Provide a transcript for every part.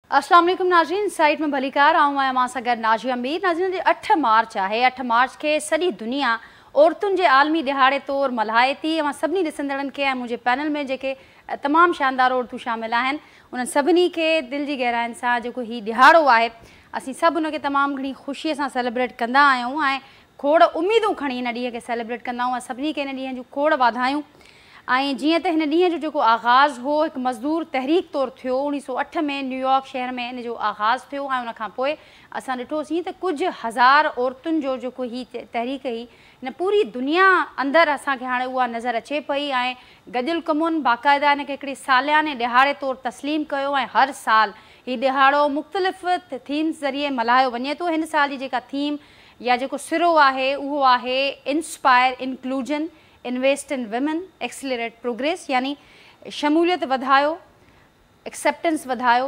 अस्सलाम वालेकुम नाज़रीन, साइट में भलीकार आऊँ मां सां गॾु नाज़िया मीर। नाज़रीन, 8 मार्च आहे। 8 मार्च के सॼी दुनिया औरतुनि जे आलमी दिहाड़े तौरु मल्हाए थी। सभिनी ॾिसंदड़नि खे ऐं मुंहिंजे पैनल में जेके तमामु शानदार औरतूं शामिल आहिनि उन्हनि सभिनी खे दिलि जी गहराइनि सां जेको हीउ दिहाड़ो आहे असीं सभु उनखे तमामु घणी ख़ुशीअ सां सेलिब्रेट कंदा आहियूं ऐं खोड़ उमेदूं खणी हिन ॾींहं खे सेलिब्रेट कंदा आहियूं। सभिनी खे हिन ॾींहं जूं खोड़ वाधायूं। जीअं त हिन ॾींहं जो जेको आगाज़ हो हिकु मज़दूर तहरीक तौरु थियो 1908 में न्यूयॉर्क शहर में इन जो आगाज़ थियो ऐं उनखां पोइ असां ॾिठोसीं त कुझु हज़ार औरतुनि जो जेको हीअ तहरीक हुई हिन पूरी दुनिया अंदरि असांखे हाणे उहा नज़र अचे पई ऐं गॾियल कमुन बाक़ाइदा हिनखे हिकिड़े सालियाने ॾिहाड़े तौरु तस्लीम कयो ऐं हर साल हीउ ॾिहाड़ो मुख़्तलिफ़ थीम्स ज़रिए मल्हायो वञे थो। हिन साल जी जेका थीम या जेको सिरो आहे उहो आहे inspire inclusion, invest in women, accelerate progress, यानी शमूलियत वधायो, एक्सेप्टेंस वधायो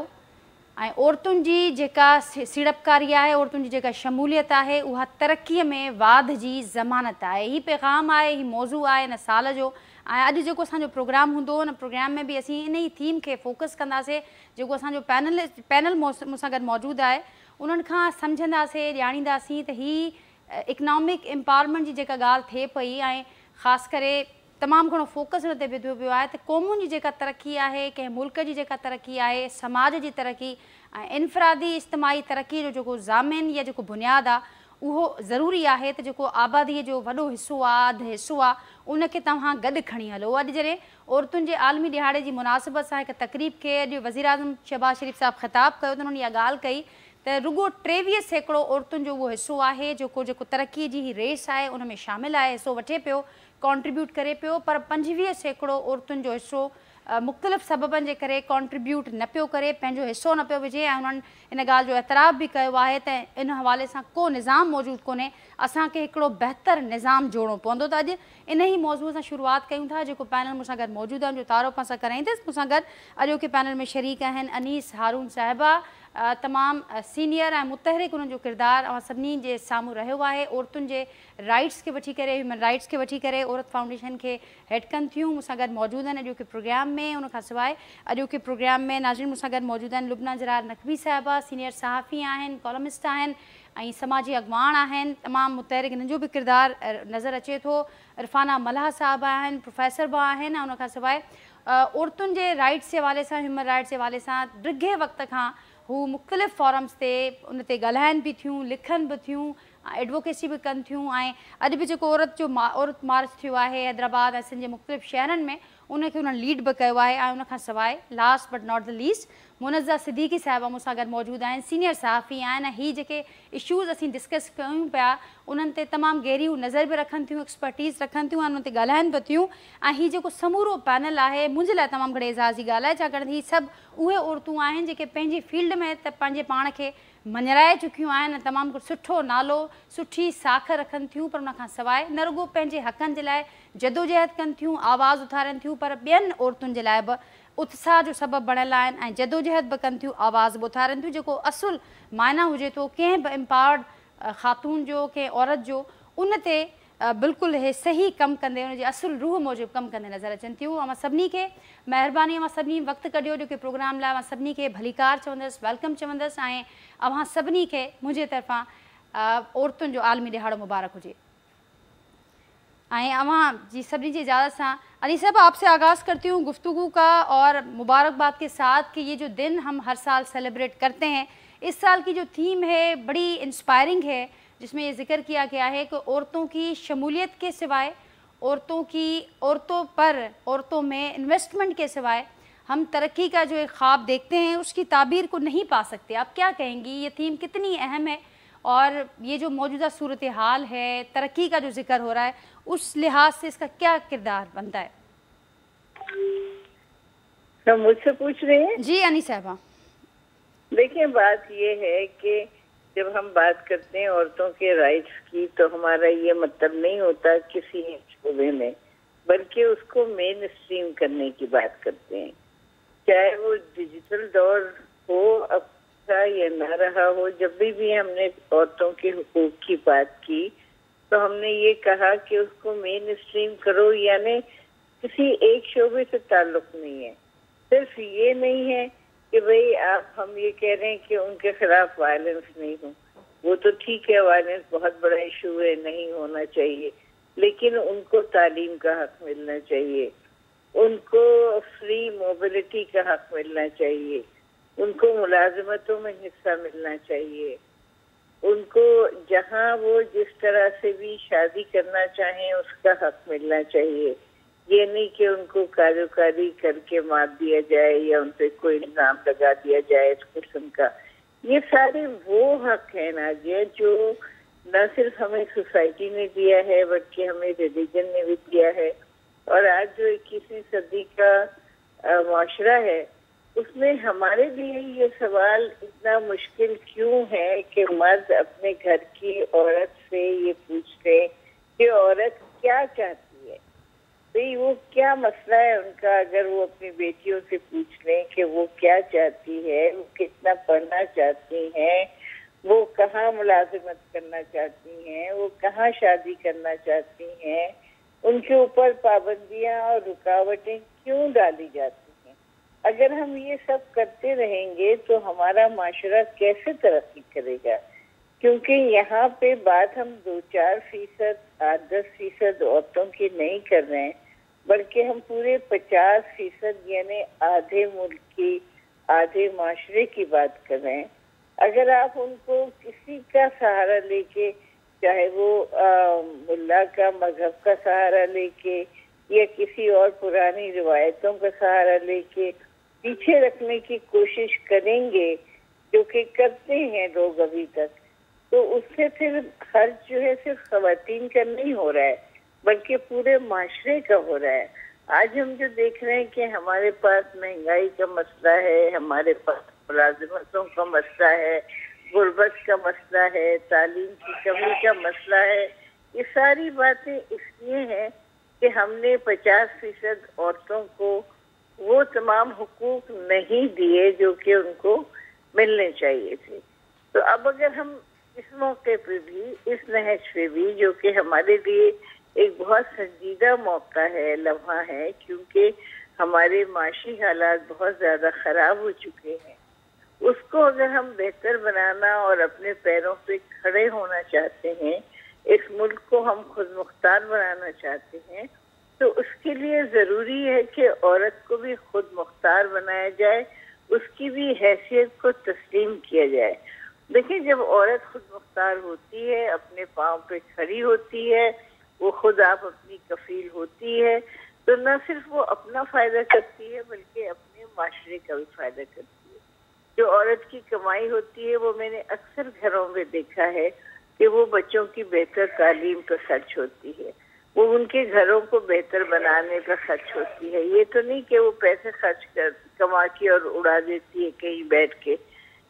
ऐं औरतुनि जी जेका सीड़पकारी आहे, औरतुनि जी जेका शमूलियत आहे उहा तरक़ीअ में वाध जी ज़मानत आहे। हीउ पैगाम आहे, हीउ मौज़ू आहे हिन साल जो। ऐं अॼु जेको असांजो प्रोग्राम हूंदो हुन प्रोग्राम में बि असीं इन ई थीम खे फोकस कंदासीं। जेको असांजो पैनल मूंसां गॾु मौजूदु आहे उन्हनि खां सम्झंदासीं, ॼाणींदासीं त हीअ इकनॉमिक एम्पावरमेंट जी जेका ॻाल्हि थिए पई ऐं ख़ासि करे तमामु घणो फोकस हुन ते विधो वियो आहे त क़ौमुनि जी जेका तरक़ी आहे, कंहिं मुल्क जी जेका तरक़ी आहे, समाज जी तरक़ी ऐं इनफ़रादी इज्तिमाही तरक़ी जो जेको ज़ामिन या जेको बुनियादु आहे उहो ज़रूरी आहे त जेको आबादीअ जो वॾो हिसो आहे, अधु हिसो आहे, उनखे तव्हां गॾु खणी हलो। अॼु जॾहिं औरतुनि जे आलमी दिहाड़े जी मुनासिबत सां हिकु तक़रीब खे अॼु वज़ीर आज़म शहबाज़ शरीफ़ साहिबु ख़िताबु कयो त उन्हनि इहा ॻाल्हि कई त रुगो 23% औरतुनि जो उहो हिसो आहे जेको तरक़ीअ जी ही रेस आहे उन में शामिलु आहे, हिसो वठे पियो, कॉन्ट्रीब्यूट करे पियो, पर 25% औरतुनि जो हिसो मुख़्तलिफ़ सबबनि जे करे कॉन्ट्रीब्यूट न पियो करे, पंहिंजो हिसो न पियो विझे ऐं उन्हनि इन ॻाल्हि जो एतिराफ़ बि कयो आहे त इन हवाले सां को निज़ाम मौजूदु कोन्हे, असांखे हिकिड़ो बहितरु निज़ाम जोड़णो पवंदो। त अॼु इन ई मौज़ूअ सां शुरूआति कयूं था। जेको पैनल मूंसां गॾु मौजूदु आहे जो तारीफ़ सां कराईंदसि, मूंसां गॾु अॼोके पैनल में शरीक आहिनि अनीस हारून साहिबा, तमामु सीनियर ऐं मुतहरिक उन्हनि जो किरदारु सभिनी जे साम्हूं रहियो आहे। औरतुनि जे राइट्स खे वठी करे, ह्यूमन राइट्स खे वठी करे औरत फाउंडेशन खे हेड कनि थियूं, मूंसां गॾु मौजूदु आहिनि अॼोके प्रोग्राम में। उनखां सवाइ अॼोके प्रोग्राम में नाज़रीन मूंसां गॾु मौजूदु आहिनि लुबना जरार नक़वी साहिबा, सीनियर सहाफ़ी आहिनि, कॉलमिस्ट आहिनि ऐं समाजी अॻवान आहिनि, तमामु मुतहरिक हिननि जो बि किरदारु नज़र अचे थो। इरफाना मल्हा साहिबा आहिनि, प्रोफेसर बि आहिनि ऐं उनखां सवाइ औरतुनि जे राइट्स जे हवाले सां, ह्यूमन राइट्स जे हवाले सां ॾिघे वक़्त खां हू मुख़्तलिफ़ फॉरम्स ते उन ते ॻाल्हाइनि बि थियूं, लिखनि बि थियूं, एडवोकेसी बि कनि थियूं ऐं अॼु बि जेको औरत मार्च थियो आहे हैदराबाद ऐं सिंध जे मुख़्तलिफ़ शहरनि में उनखे उन्हनि लीड बि कयो आहे। ऐं उनखां सवाइ last but not the least Munazza Siddiqui साहिबा मूंसां गॾु मौजूदु आहिनि, सीनियर सहाफ़ी आहिनि ऐं हीअ जेके इशूज़ असीं डिस्कस कयूं पिया उन्हनि ते तमामु गहरियूं नज़र बि रखनि थियूं, एक्सपर्टीज़ रखनि थियूं ऐं उन्हनि ते ॻाल्हाइनि बि थियूं। ऐं हीअ जेको समूरो पैनल आहे मुंहिंजे लाइ तमामु घणी एज़ाज़ जी ॻाल्हि आहे, छाकाणि हीअ सभु उहे औरतूं आहिनि जेके पंहिंजी फील्ड में त पंहिंजे पाण खे मञराए चुकियूं आहिनि ऐं तमामु कुझु सुठो नालो, सुठी साख रखनि थियूं, पर उनखां सवाइ न रुगो पंहिंजे हक़नि जे लाइ जदोजहद कनि थियूं, आवाज़ उथारनि थियूं, पर ॿियनि औरतुनि जे लाइ बि उत्साह जो सबबु बणियल आहिनि ऐं जदोजहद बि कनि थियूं, आवाज़ बि उथारनि थियूं। जेको असुलु मायना हुजे थो कंहिं बि एम्पावर्ड ख़ातून जो, कंहिं औरत जो, उन ते बिल्कुलु हे सही कमु कंदे उनजे असुलु रूह मूजिबि कमु कंदे नज़र अचनि थियूं। मां सभिनी खे महिरबानी, मां सभिनी वक़्तु कढियो जेके प्रोग्राम लाइ, मां सभिनी खे भलीकार चवंदसि, वेलकम चवंदसि ऐं अव्हां सभिनी खे मुंहिंजे तरफ़ां औरतुनि जो आलमी दिहाड़ो मुबारक हुजे। अवां जी सभी जी इजाज़त से अली साहब आपसे आगाज़ करती हूँ गुफ्तगू का और मुबारकबाद के साथ कि ये जो दिन हम हर साल सेलिब्रेट करते हैं, इस साल की जो थीम है बड़ी इंस्पायरिंग है, जिसमें ये जिक्र किया गया है कि औरतों की शमूलियत के सिवाय, औरतों में इन्वेस्टमेंट के सिवाय हम तरक्की का जो एक ख्वाब देखते हैं उसकी ताबीर को नहीं पा सकते। आप क्या कहेंगी, ये थीम कितनी अहम है और ये जो मौजूदा सूरत हाल है, तरक्की का जो जिक्र हो रहा है, उस लिहाज से इसका क्या किरदार बनता है? तो मुझसे पूछ रहे हैं? जी अनी साहबा। देखिए बात ये है कि जब हम बात करते हैं औरतों के राइट्स की तो हमारा ये मतलब नहीं होता किसी शोबे में, बल्कि उसको मेन स्ट्रीम करने की बात करते हैं। चाहे वो डिजिटल दौर हो अब या न रहा हो, जब भी हमने औरतों के हुकूक की बात की तो हमने ये कहा कि उसको मेन स्ट्रीम करो, यानी किसी एक शोबे से ताल्लुक नहीं है। सिर्फ ये नहीं है کہ بھئی آپ ہم یہ کہہ رہے ہیں کہ ان کے خلاف وائلنس نہیں ہو، وہ تو ٹھیک ہے، وائلنس بہت بڑا ایشو ہے، نہیں ہونا چاہیے، لیکن ان کو تعلیم کا حق ملنا چاہیے، ان کو فری موبلٹی کا حق ملنا چاہیے، ان کو ملازمتوں میں حصہ ملنا چاہیے، ان کو جہاں وہ جس طرح سے بھی شادی کرنا چاہیں اس کا حق ملنا چاہیے. یہ نہیں کہ ان کو کاروکاری کر کے مار دیا جائے یا ان پہ کوئی الزام لگا دیا جائے اس قسم کا. یہ سارے وہ حق ہیں نازیہ جو نہ صرف ہمیں سوسائٹی نے دیا ہے بلکہ ہمیں ریلیجن نے بھی دیا ہے. اور آج جو 21ویں صدی کا معاشرہ ہے اس میں ہمارے لیے یہ سوال اتنا مشکل کیوں ہے کہ مرد اپنے گھر کی عورت سے یہ پوچھتے کہ عورت کیا چاہتی ہے. بھئی وہ کیا مسئلہ ہے ان کا، اگر وہ اپنی بیٹیوں سے پوچھ لیں کہ وہ کیا چاہتی ہے، وہ کتنا پڑھنا چاہتی ہیں، وہ کہاں ملازمت کرنا چاہتی ہیں، وہ کہاں شادی کرنا چاہتی ہیں، ان کے اوپر پابندیاں اور رکاوٹیں کیوں ڈالی جاتی ہیں. اگر ہم یہ سب کرتے رہیں گے تو ہمارا معاشرہ کیسے ترقی کرے گا؟ کیونکہ یہاں پہ بات ہم 2-4%، 8-10% عورتوں کی نہیں کر رہے ہیں بلکہ ہم پورے 50% یعنی آدھے ملک کی، آدھے معاشرے کی بات کر رہے ہیں. اگر آپ ان کو کسی کا سہارا لے کے، چاہے وہ ملا کا مذہب کا سہارا لے کے یا کسی اور پرانی روایتوں کا سہارا لے کے پیچھے رکھنے کی کوشش کریں گے، جو کہ کرتے ہیں لوگ ابھی تک، تو اس سے پھر خرچ جو ہے صرف خواتین کا نہیں ہو رہا ہے بلکہ پورے معاشرے کا ہو رہا ہے. آج ہم جو دیکھ رہے ہیں کہ ہمارے پاس مہنگائی کا مسئلہ ہے، ہمارے پاس ملازمتوں کا مسئلہ ہے، غربت کا مسئلہ ہے، تعلیم کی کمی کا مسئلہ ہے. یہ ساری باتیں اس لیے ہیں کہ ہم نے 50% عورتوں کو وہ تمام حقوق نہیں دیے جو کہ ان کو ملنے چاہیے تھے. تو اب اگر ہم اس موقع پہ بھی، اس نہج پہ بھی، جو کہ ہمارے لیے ایک بہت سنجیدہ موقع ہے، لمحہ ہے، کیونکہ ہمارے معاشی حالات بہت زیادہ خراب ہو چکے ہیں، اس کو اگر ہم بہتر بنانا اور اپنے پیروں پہ کھڑے ہونا چاہتے ہیں، اس ملک کو ہم خود مختار بنانا چاہتے ہیں، تو اس کے لیے ضروری ہے کہ عورت کو بھی خود مختار بنایا جائے، اس کی بھی حیثیت کو تسلیم کیا جائے. دیکھیں، جب عورت خود مختار ہوتی ہے، اپنے پاؤں پہ کھڑی ہوتی ہے، وہ خود آپ اپنی کفیل ہوتی ہے، تو نہ صرف وہ اپنا فائدہ کرتی ہے بلکہ اپنے معاشرے کا بھی فائدہ کرتی ہے. جو عورت کی کمائی ہوتی ہے وہ میں نے اکثر گھروں میں دیکھا ہے کہ وہ بچوں کی بہتر تعلیم پر خرچ ہوتی ہے، وہ ان کے گھروں کو بہتر بنانے پر خرچ ہوتی ہے. یہ تو نہیں کہ وہ پیسے کما کے اور اڑا دیتی ہے کہیں بیٹھ کے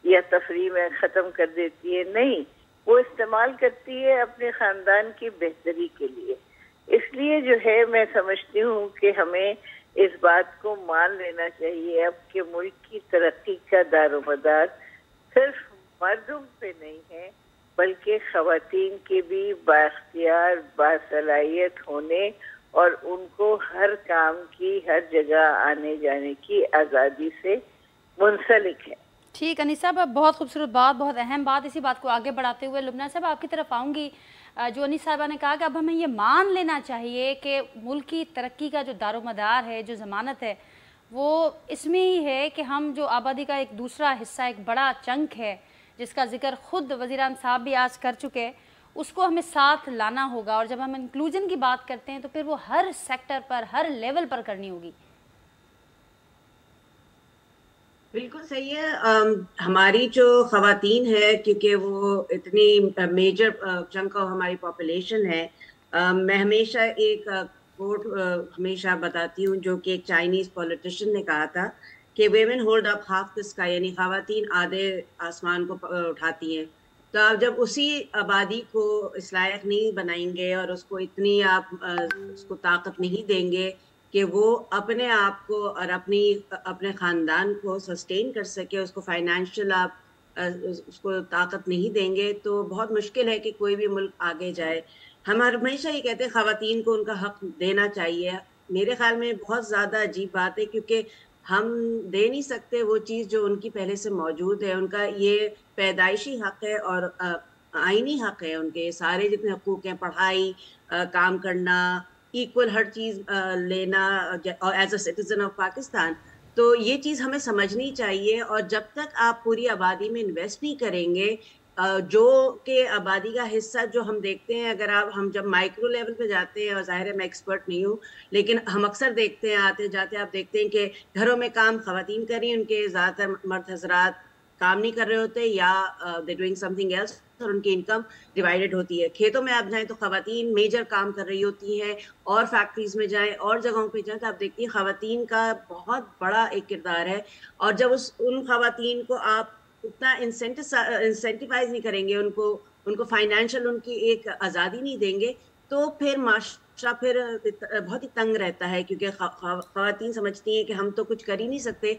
یا تفریح میں ختم کر دیتی ہے. نہیں، وہ استعمال کرتی ہے اپنے خاندان کی بہتری کے لیے. اس لیے جو ہے میں سمجھتی ہوں کہ ہمیں اس بات کو مان لینا چاہیے اب کہ ملک کی ترقی کا دار و مدار صرف مردوں پہ نہیں ہے بلکہ خواتین کے بھی بااختیار، باصلاحیت ہونے اور ان کو ہر کام کی، ہر جگہ آنے جانے کی آزادی سے منسلک ہے. ٹھیک انیس صاحب، بہت خوبصورت بات، بہت اہم بات. اسی بات کو آگے بڑھاتے ہوئے لبنہ صاحب آپ کی طرف آؤں گی. جو انیس صاحبہ نے کہا کہ اب ہمیں یہ مان لینا چاہیے کہ ملک کی ترقی کا جو دار و مدار ہے، جو ضمانت ہے، وہ اس میں ہی ہے کہ ہم جو آبادی کا ایک دوسرا حصہ، ایک بڑا چنک ہے جس کا ذکر خود وزیران صاحب بھی آج کر چکے، اس کو ہمیں ساتھ لانا ہوگا. اور جب ہم انکلوژن کی بات کرتے ہیں تو پھر وہ ہر سیکٹر پر، ہر لیول پر کرنی ہوگی. بالکل صحیح ہے. ہماری جو خواتین ہے، کیونکہ وہ اتنی میجر چنک آف ہماری پاپولیشن ہے، میں ہمیشہ ایک کوٹ ہمیشہ بتاتی ہوں جو کہ ایک چائنیز پولیٹیشین نے کہا تھا کہ women hold up half the sky, یعنی خواتین آدھے آسمان کو اٹھاتی ہیں. تو آپ جب اسی آبادی کو اس لائق نہیں بنائیں گے اور اس کو اتنی آپ اس کو طاقت نہیں دیں گے کہ وہ اپنے آپ کو اور اپنے خاندان کو سسٹین کر سکے، اس کو فائنینشیل آپ اس کو طاقت نہیں دیں گے، تو بہت مشکل ہے کہ کوئی بھی ملک آگے جائے. ہم ہمیشہ یہ کہتے ہیں خواتین کو ان کا حق دینا چاہیے. میرے خیال میں بہت زیادہ عجیب بات ہے، کیونکہ ہم دے نہیں سکتے وہ چیز جو ان کی پہلے سے موجود ہے. ان کا یہ پیدائشی حق ہے اور آئینی حق ہے. ان کے سارے جتنے حقوق ہیں, پڑھائی, کام کرنا, ایکول ہر چیز لینا as a citizen of Pakistan. تو یہ چیز ہمیں سمجھنی چاہیے. اور جب تک آپ پوری آبادی میں انویسٹ نہیں کریں گے, جو کہ آبادی کا حصہ جو ہم دیکھتے ہیں, اگر ہم جب مائکرو لیول پہ جاتے ہیں, اور ظاہر ہے میں ایکسپرٹ نہیں ہوں, لیکن ہم اکثر دیکھتے ہیں آتے جاتے آپ دیکھتے ہیں کہ گھروں میں کام خواتین کر رہی ہیں, ان کے زیادہ تر مرد حضرات کام نہیں کر رہے ہوتے, یا they doing something else, اور ان کی انکم ڈیوائڈیڈ ہوتی ہے. کھیتوں میں آپ جائیں تو خواتین میجر کام کر رہی ہوتی ہیں, اور فیکٹریز میں جائیں اور جگہوں پہ جائیں تو آپ دیکھتی ہیں خواتین کا بہت بڑا ایک کردار ہے. اور جب ان خواتین کو آپ اتنا انسینٹیوائز نہیں کریں گے, ان کو فائنینشیل ان کی ایک آزادی نہیں دیں گے, تو پھر معاشرہ پھر بہت ہی تنگ رہتا ہے. کیونکہ خواتین سمجھتی ہیں کہ ہم تو کچھ کر ہی نہیں سکتے,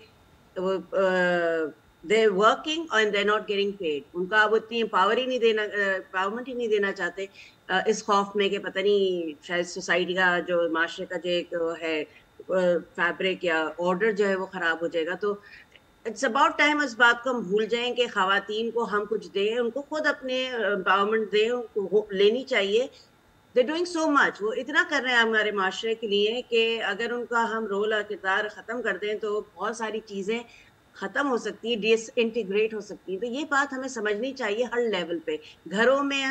they're working and they're not getting paid. ان کا وہ اتنی امپاورمنٹ ہی نہیں دینا چاہتے, اس خوف میں کہ پتہ نہیں شاید سوسائٹی کا جو معاشرے کا جو ایک ہے فیبرک یا آرڈر جو ہے وہ خراب ہو جائے گا. تو اٹس اباؤٹ ٹائم اس بات کو ہم بھول جائیں کہ خواتین کو ہم کچھ دیں, ان کو خود اپنے امپاورمنٹ دیں, ان کو لینی چاہیے. They're doing so much. وہ اتنا کر رہے ہیں ہمارے معاشرے کے لیے کہ اگر ان کا ہم رول اور کردار ختم کر دیں تو بہت ساری چیزیں ختم ہو سکتی ہیں, ڈس انٹیگریٹ ہو سکتی ہیں. تو یہ بات ہمیں سمجھنی چاہیے ہر لیول پہ. گھروں میں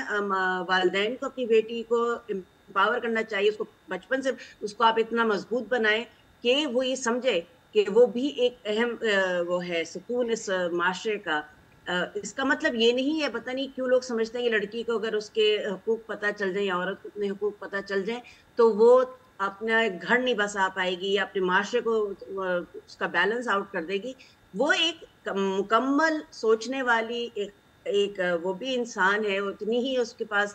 والدین کو اپنی بیٹی کو امپاور کرنا چاہیے, اس کو بچپن سے اس کو آپ اتنا مضبوط بنائیں کہ وہ یہ سمجھے کہ وہ بھی ایک اہم وہ ہے ستون اس معاشرے کا. اس کا مطلب یہ نہیں ہے, پتہ نہیں کیوں لوگ سمجھتے ہیں کہ لڑکی کو اگر اس کے حقوق پتہ چل جائیں یا عورت کو اپنے حقوق پتہ چل جائیں تو وہ اپنا گھر نہیں بسا پائے گی یا اپنے معاشرے کو اس کا بیلنس آؤٹ کر دے گی. وہ ایک مکمل سوچنے والی ایک وہ بھی انسان ہے, اتنی ہی اس کے پاس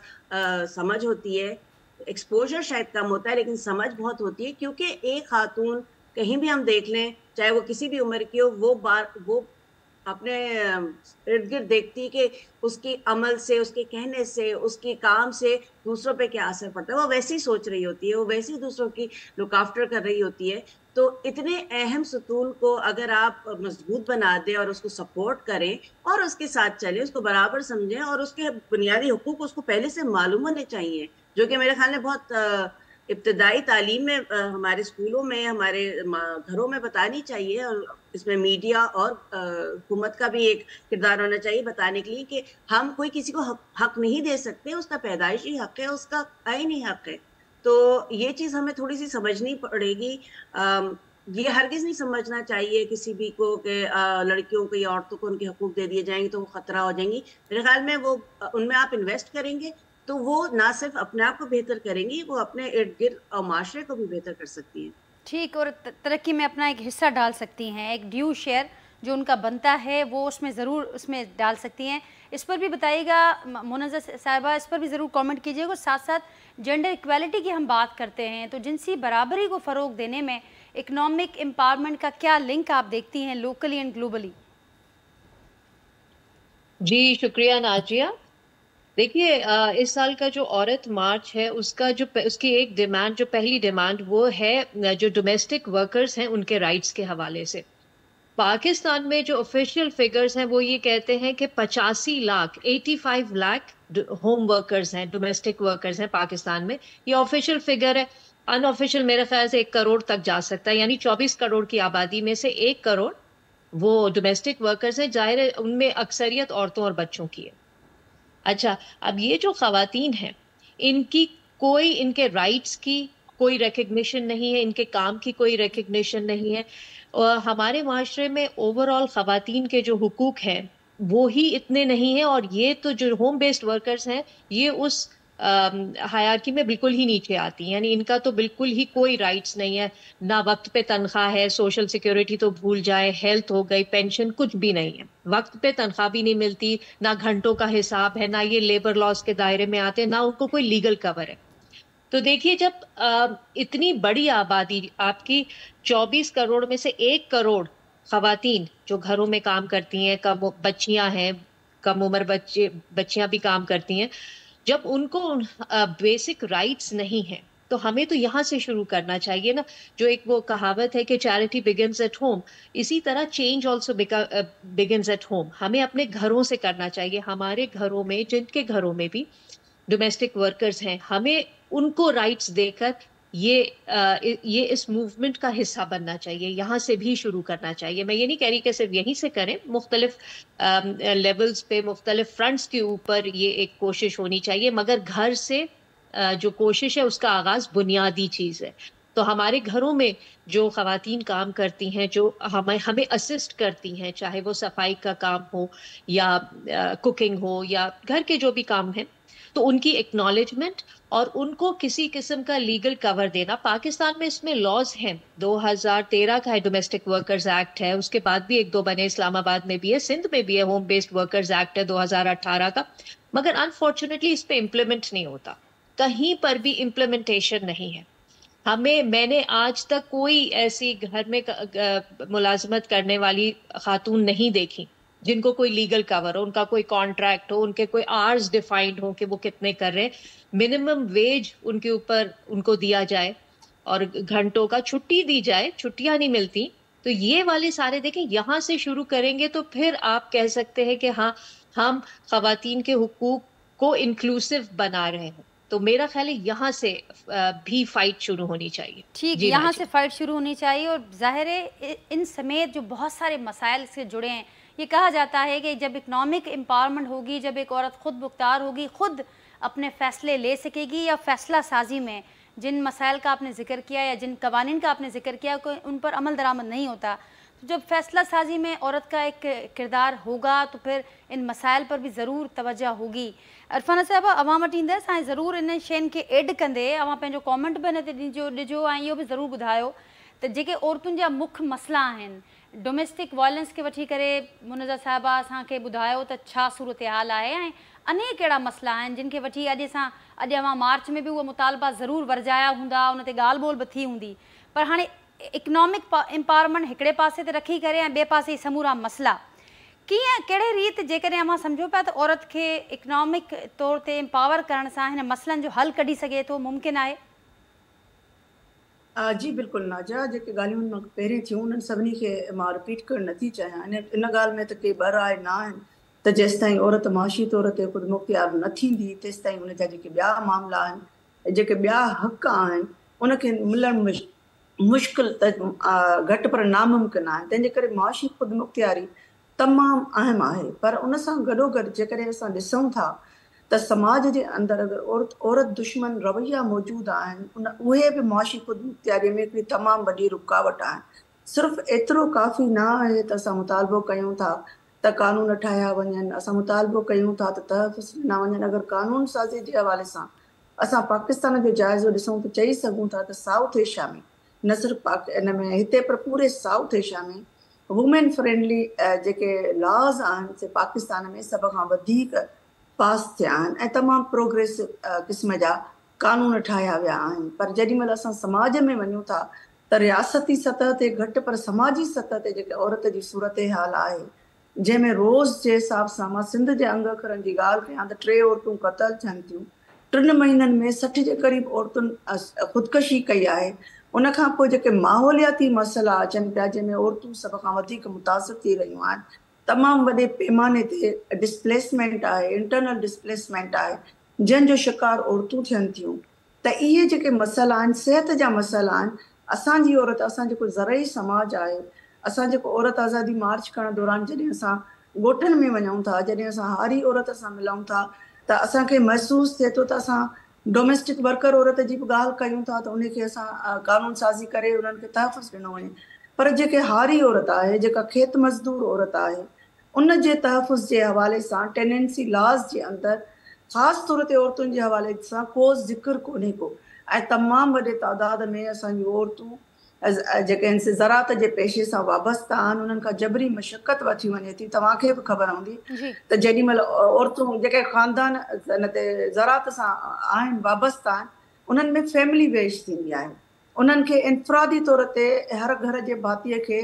سمجھ ہوتی ہے. ایکسپوجر شاید کم ہوتا ہے لیکن سمجھ بہت ہوتی ہے, کیونکہ ایک خاتون کہیں بھی ہم دیکھ لیں چاہے وہ کسی بھی عمر کی ہو, وہ اپنے ارد گرد دیکھتی کہ اس کے عمل سے, اس کے کہنے سے, اس کے کام سے دوسروں پہ کیا اثر پڑتا ہے. وہ ویسے ہی سوچ رہی ہوتی ہے, وہ ویسے ہی دوسروں کی لک آفٹر کر رہی ہوتی ہے. تو اتنے اہم ستون کو اگر آپ مضبوط بنا دیں اور اس کو سپورٹ کریں اور اس کے ساتھ چلیں, اس کو برابر سمجھیں, اور اس کے بنیادی حقوق اس کو پہلے سے معلوم ہونے چاہیے, جو کہ میرے خیال میں بہت ابتدائی تعلیم میں ہمارے اسکولوں میں ہمارے گھروں میں بتانی چاہیے. اور اس میں میڈیا اور حکومت کا بھی ایک کردار ہونا چاہیے بتانے کے لیے کہ ہم کوئی کسی کو حق نہیں دے سکتے, اس کا پیدائشی حق ہے, اس کا آئینی حق ہے. تو یہ چیز ہمیں تھوڑی سی سمجھنی پڑے گی. یہ ہرگز نہیں سمجھنا چاہیے کسی بھی کو کہ لڑکیوں کو یا عورتوں کو ان کے حقوق دے دیے جائیں گے تو وہ خطرہ ہو جائیں گی. میرے خیال میں وہ ان میں آپ انویسٹ کریں گے تو وہ نہ صرف اپنے آپ کو بہتر کریں گی, وہ اپنے ارد گرد اور معاشرے کو بھی بہتر کر سکتی ہیں. ٹھیک, اور ترقی میں اپنا ایک حصہ ڈال سکتی ہیں, ایک ڈیو شیئر جو ان کا بنتا ہے وہ اس میں ضرور اس میں ڈال سکتی ہیں. اس پر بھی بتائیے گا منزہ صاحبہ, اس پر بھی ضرور کامنٹ کیجیے گا. ساتھ ساتھ جینڈر ایکویلٹی کی ہم بات کرتے ہیں تو جنسی برابری کو فروغ دینے میں اکنامک امپاورمنٹ کا کیا لنک آپ دیکھتی ہیں لوکلی اینڈ گلوبلی؟ جی شکریہ ناجیہ. دیکھیے اس سال کا جو عورت مارچ ہے اس کی ایک ڈیمانڈ, جو پہلی ڈیمانڈ وہ ہے جو ڈومیسٹک ورکرز ہیں ان کے رائٹس کے حوالے سے. پاکستان میں جو آفیشیل فگرز ہیں وہ یہ کہتے ہیں کہ 85 لاکھ 85 لاکھ ہوم ورکرز ہیں, ڈومیسٹک ورکرز ہیں پاکستان میں. یہ آفیشیل فگر ہے, ان آفیشیل میرے خیال سے 1 کروڑ تک جا سکتا ہے, یعنی 24 کروڑ کی آبادی میں سے 1 کروڑ وہ ڈومیسٹک ورکرز ہیں. ظاہر ہے ان میں اکثریت عورتوں اور بچوں کی ہے. اچھا, اب یہ جو خواتین ہیں ان کی کوئی, ان کے رائٹس کی کوئی ریکگنیشن نہیں ہے, ان کے کام کی کوئی ریکگنیشن نہیں ہے. اور ہمارے معاشرے میں اوور آل خواتین کے جو حقوق ہیں وہ ہی اتنے نہیں ہیں, اور یہ تو جو ہوم بیسڈ ورکرز ہیں یہ اس ہائرارکی میں بالکل ہی نیچے آتی ہیں. یعنی ان کا تو بالکل ہی کوئی رائٹس نہیں ہے, نہ وقت پہ تنخواہ ہے, سوشل سیکیورٹی تو بھول جائیں, ہیلتھ ہو گئی, پینشن کچھ بھی نہیں ہے, وقت پہ تنخواہ بھی نہیں ملتی, نہ گھنٹوں کا حساب ہے, نہ یہ لیبر لاز کے دائرے میں آتے, نہ ان کو کوئی لیگل کور ہے. تو دیکھیے جب اتنی بڑی آبادی آپ کی 24 کروڑ میں سے 1 کروڑ خواتین جو گھروں میں کام کرتی ہیں, کم بچیاں ہیں, کم عمر بچیاں بھی کام کرتی ہیں, جب ان کو بیسک رائٹس نہیں ہیں تو ہمیں تو یہاں سے شروع کرنا چاہیے نا. جو ایک وہ کہاوت ہے کہ چیریٹی بگنز ایٹ ہوم، اسی طرح change also begins at home. ہمیں اپنے گھروں سے کرنا چاہیے. ہمارے گھروں میں، جن کے گھروں میں بھی ڈومیسٹک ورکرز ہیں، ہمیں ان کو رائٹس دے کر یہ اس موومنٹ کا حصہ بننا چاہیے. یہاں سے بھی شروع کرنا چاہیے. میں یہ نہیں کہہ رہی کہ صرف یہیں سے کریں، مختلف لیولز پہ، مختلف فرنٹس کے اوپر یہ ایک کوشش ہونی چاہیے، مگر گھر سے جو کوشش ہے اس کا آغاز بنیادی چیز ہے. تو ہمارے گھروں میں جو خواتین کام کرتی ہیں، جو ہمیں اسسٹ کرتی ہیں، چاہے وہ صفائی کا کام ہو یا کوکنگ ہو یا گھر کے جو بھی کام ہیں، تو ان کی ایکنالجمنٹ اور ان کو کسی قسم کا لیگل کور دینا. پاکستان میں اس میں لاز ہیں. 2013 کا ہے ڈومیسٹک ورکرز ایکٹ ہے، اس کے بعد بھی ایک دو بنے، اسلام آباد میں بھی ہے، سندھ میں بھی ہے ہوم بیسڈ ورکرز ایکٹ ہے 2018 کا، مگر انفارچونیٹلی اس پہ امپلیمنٹ نہیں ہوتا. کہیں پر بھی امپلیمنٹیشن نہیں ہے. میں نے آج تک کوئی ایسی گھر میں ملازمت کرنے والی خاتون نہیں دیکھی جن کو کوئی لیگل کور ہو، ان کا کوئی کانٹریکٹ ہو، ان کے کوئی آرز ڈیفائنڈ ہو کہ وہ کتنے کر رہے ہیں، منیمم ویج ان کے اوپر ان کو دیا جائے اور گھنٹوں کا چھٹی دی جائے. چھٹیاں نہیں ملتی. تو یہ والے سارے دیکھیں، یہاں سے شروع کریں گے تو پھر آپ کہہ سکتے ہیں کہ ہاں ہم خواتین کے حقوق کو انکلوسو بنا رہے ہیں. تو میرا خیال ہے یہاں سے بھی فائٹ شروع ہونی چاہیے. ٹھیک، یہاں سے فائٹ شروع ہونی چاہیے. اور ظاہر ہے ان سمیت جو بہت سارے مسائل سے جڑے ہیں، یہ کہا جاتا ہے کہ جب اکنامک امپاورمنٹ ہوگی، جب ایک عورت خود مختار ہوگی، خود اپنے فیصلے لے سکے گی، یا فیصلہ سازی میں جن مسائل کا آپ نے ذکر کیا یا جن قوانین کا آپ نے ذکر کیا ان پر عمل درآمد نہیں ہوتا، تو جب فیصلہ سازی میں عورت کا ایک کردار ہوگا تو پھر ان مسائل پر بھی ضرور توجہ ہوگی. عرفانہ صاحبہ، عوام वटि ईंदसि ज़रूर इन शयुनि खे एड कंदे अवां पंहिंजो कॉमेंट बि हिन ते ॾिजो ऐं इहो बि ज़रूरु ॿुधायो त जेके औरतुनि जा मुख्य मसइला आहिनि, डोमेस्टिक वायलेंस खे वठी करे मुनज़्ज़र साहिबा असांखे ॿुधायो त छा सूरत हाल आहे ऐं अनेक अहिड़ा मसइला आहिनि जिन खे वठी अॼु अवां मार्च में बि उहे मुतालबा ज़रूरु वरजाया हूंदा, उन ते ॻाल्हि ॿोल बि थी हूंदी, पर हाणे इकनॉमिक एम्पावरमेंट हिकिड़े पासे ते रखी करे ऐं ॿिए पासे समूरा मसइला कीअं कहिड़े रीति जेकॾहिं अवां सम्झो पिया त औरत खे इकनॉमिक तौर ते एम्पावर करण सां हिन मसइलनि जो हल कढी सघे थो, मुमकिन आहे? जी बिल्कुलु नाजा, जेके ॻाल्हियूं मां पहिरीं थियूं उन्हनि सभिनी खे मां रिपीट करणु नथी चाहियां. इन ॻाल्हि में त के ॿ राय न आहिनि त जेसि ताईं औरत माशी तौर ते ख़ुदि मुख्तियार न थींदी तेसि ताईं उन जा जेके ॿिया मामला आहिनि, जेके ॿिया हक़ आहिनि, उनखे मिलणु मुश्किल त घटि पर नामुमकिन आहे. तंहिंजे करे माशी ख़ुदि मुख्तियारी तमामु अहम आहे. पर उन सां गॾोगॾु जेकॾहिं असां ॾिसूं था त समाज जे अंदरि अगरि औरत दुश्मन रवैया मौजूदु आहिनि, उहे बि माशी ख़ुदि मुख्तियारी में हिकिड़ी तमामु वॾी रुकावट आहे. सिर्फ़ु एतिरो काफ़ी न आहे त असां मुतालबो कयूं था त कानून ठाहिया वञनि, असां मुतालबो कयूं था त तहफ़्फ़ुज़ ॾिना वञनि. अगरि कानून साज़ी जे हवाले सां असां पाकिस्तान जो जाइज़ो ॾिसूं त चई सघूं था त साउथ एशिया में, न सिर्फ़ु इन में हिते पर पूरे साउथ एशिया में वुमेन फ्रेंडली जेके लॉज़ आहिनि से पाकिस्तान में सभ खां वधीक पास थिया आहिनि ऐं तमामु प्रोग्रेसिव क़िस्म जा कानून ठाहिया विया आहिनि. पर जेॾी महिल असां समाज में वञूं था त रियासती सतह ते घटि पर समाजी सतह ते जेके औरत जी सूरत हाल आहे, जंहिंमें रोज़ जे हिसाब सां मां सिंध जे अंग अखरनि जी ॻाल्हि कयां त 3 औरतूं क़तल थियनि थियूं. 3 महीननि में 60 जे क़रीब औरतुनि ख़ुदकशी कई आहे. उन खां पोइ जेके माहौलियाती मसइला अचनि पिया, जंहिंमें औरतूं सभ खां वधीक मुतासिर थी रहियूं आहिनि, तमामु वॾे पैमाने ते डिस्प्लेसमेंट आहे, इंटरनल डिस्प्लेसमेंट आहे, जंहिंजो शिकार औरतूं थियनि थियूं. त इहे जेके मसइला आहिनि, सिहत जा मसइला आहिनि. असांजी औरत, असां जेको ज़रई समाज आहे, असां जेको औरत आज़ादी मार्च करण दौरान जॾहिं असां ॻोठनि में वञूं था, जॾहिं असां हारी औरत सां मिलूं था, त असांखे महसूसु थिए थो त असां डोमेस्टिक वर्कर औरत जी बि ॻाल्हि कयूं था त उनखे असां कानून साज़ी करे उन्हनि खे तहफ़्फ़ुज़ ॾिनो वञे. पर जेके हारी औरत आहे, जेका खेत मज़दूर औरत आहे, उन जे तहफ़ुज़ जे हवाले सां टेनेंसी लॉज़ जे अंदरि ख़ासि तौर ते औरतुनि जे हवाले सां को ज़िक्र कोन्हे को. ऐं तमामु वॾे तादाद में असांजूं औरतूं जेके आहिनि ज़रात जे पेशे सां वाबस्ता आहिनि, उन्हनि खां जबरी मशक़त वठी वञे थी. तव्हांखे बि ख़बर हूंदी त जेॾी महिल औरतूं जेके ख़ानदान हिन ते ज़रात सां आहिनि, वाबस्ता आहिनि, उन्हनि में फैमिली वेज थींदी आहे. उन्हनि खे इनफ़रादी तौर ते हर घर जे भातीअ खे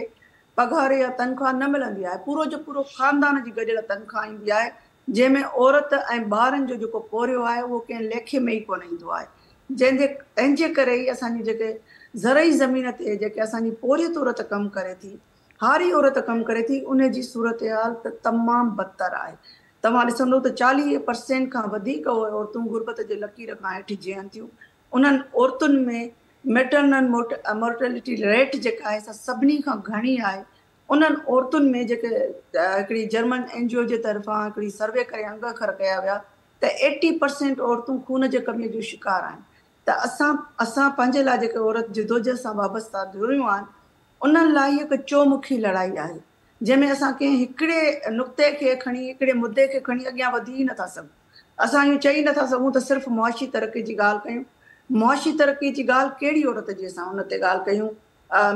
पघार या तनख़्वाह न मिलंदी आहे. पूरो जो पूरो ख़ानदान जी गॾियल तनख़्वाह ईंदी आहे, जंहिंमें औरत ऐं ॿारनि जो जेको पोरियो आहे उहो कंहिं लेखे में ई कोन ईंदो आहे. तंहिंजे करे ई असांजी जेके ज़रई ज़मीन ते जेके असांजी पोरियत औरत कमु करे थी, हारी औरत कमु करे थी, उन जी सूरत हाल त तमामु बदतर आहे। तव्हां ॾिसंदो त 40% खां वधीक औरतूं गुरबत जे लकीर खां हेठि जीअनि थियूं। उन्हनि औरतुनि में मेटरनल मोर्टेलिटी रेट जेका आहे सा सभिनी खां घणी आहे। उन्हनि औरतुनि में जेके हिकिड़ी जर्मन NGO जे तरफ़ां हिकिड़ी सर्वे करे अंग अखर कया विया त 80% औरतूं खून जे कमीअ जो शिकार आहिनि। त असां पंहिंजे लाइ जेके औरत जिदोजहद सां वाबस्ता जुड़ियूं आहिनि, उन्हनि लाइ हिकु चौमुखी लड़ाई आहे, जंहिंमें असां कंहिं हिकिड़े नुक़्ते खे खणी, हिकिड़े मुद्दे खे खणी अॻियां वधी ई नथा सघूं। असां इहो चई नथा सघूं त सिर्फ़ु मुआशी तरक़ी जी ॻाल्हि कयूं। मुआशी तरक़ी जी ॻाल्हि कहिड़ी औरत जी असां उन ते ॻाल्हि कयूं,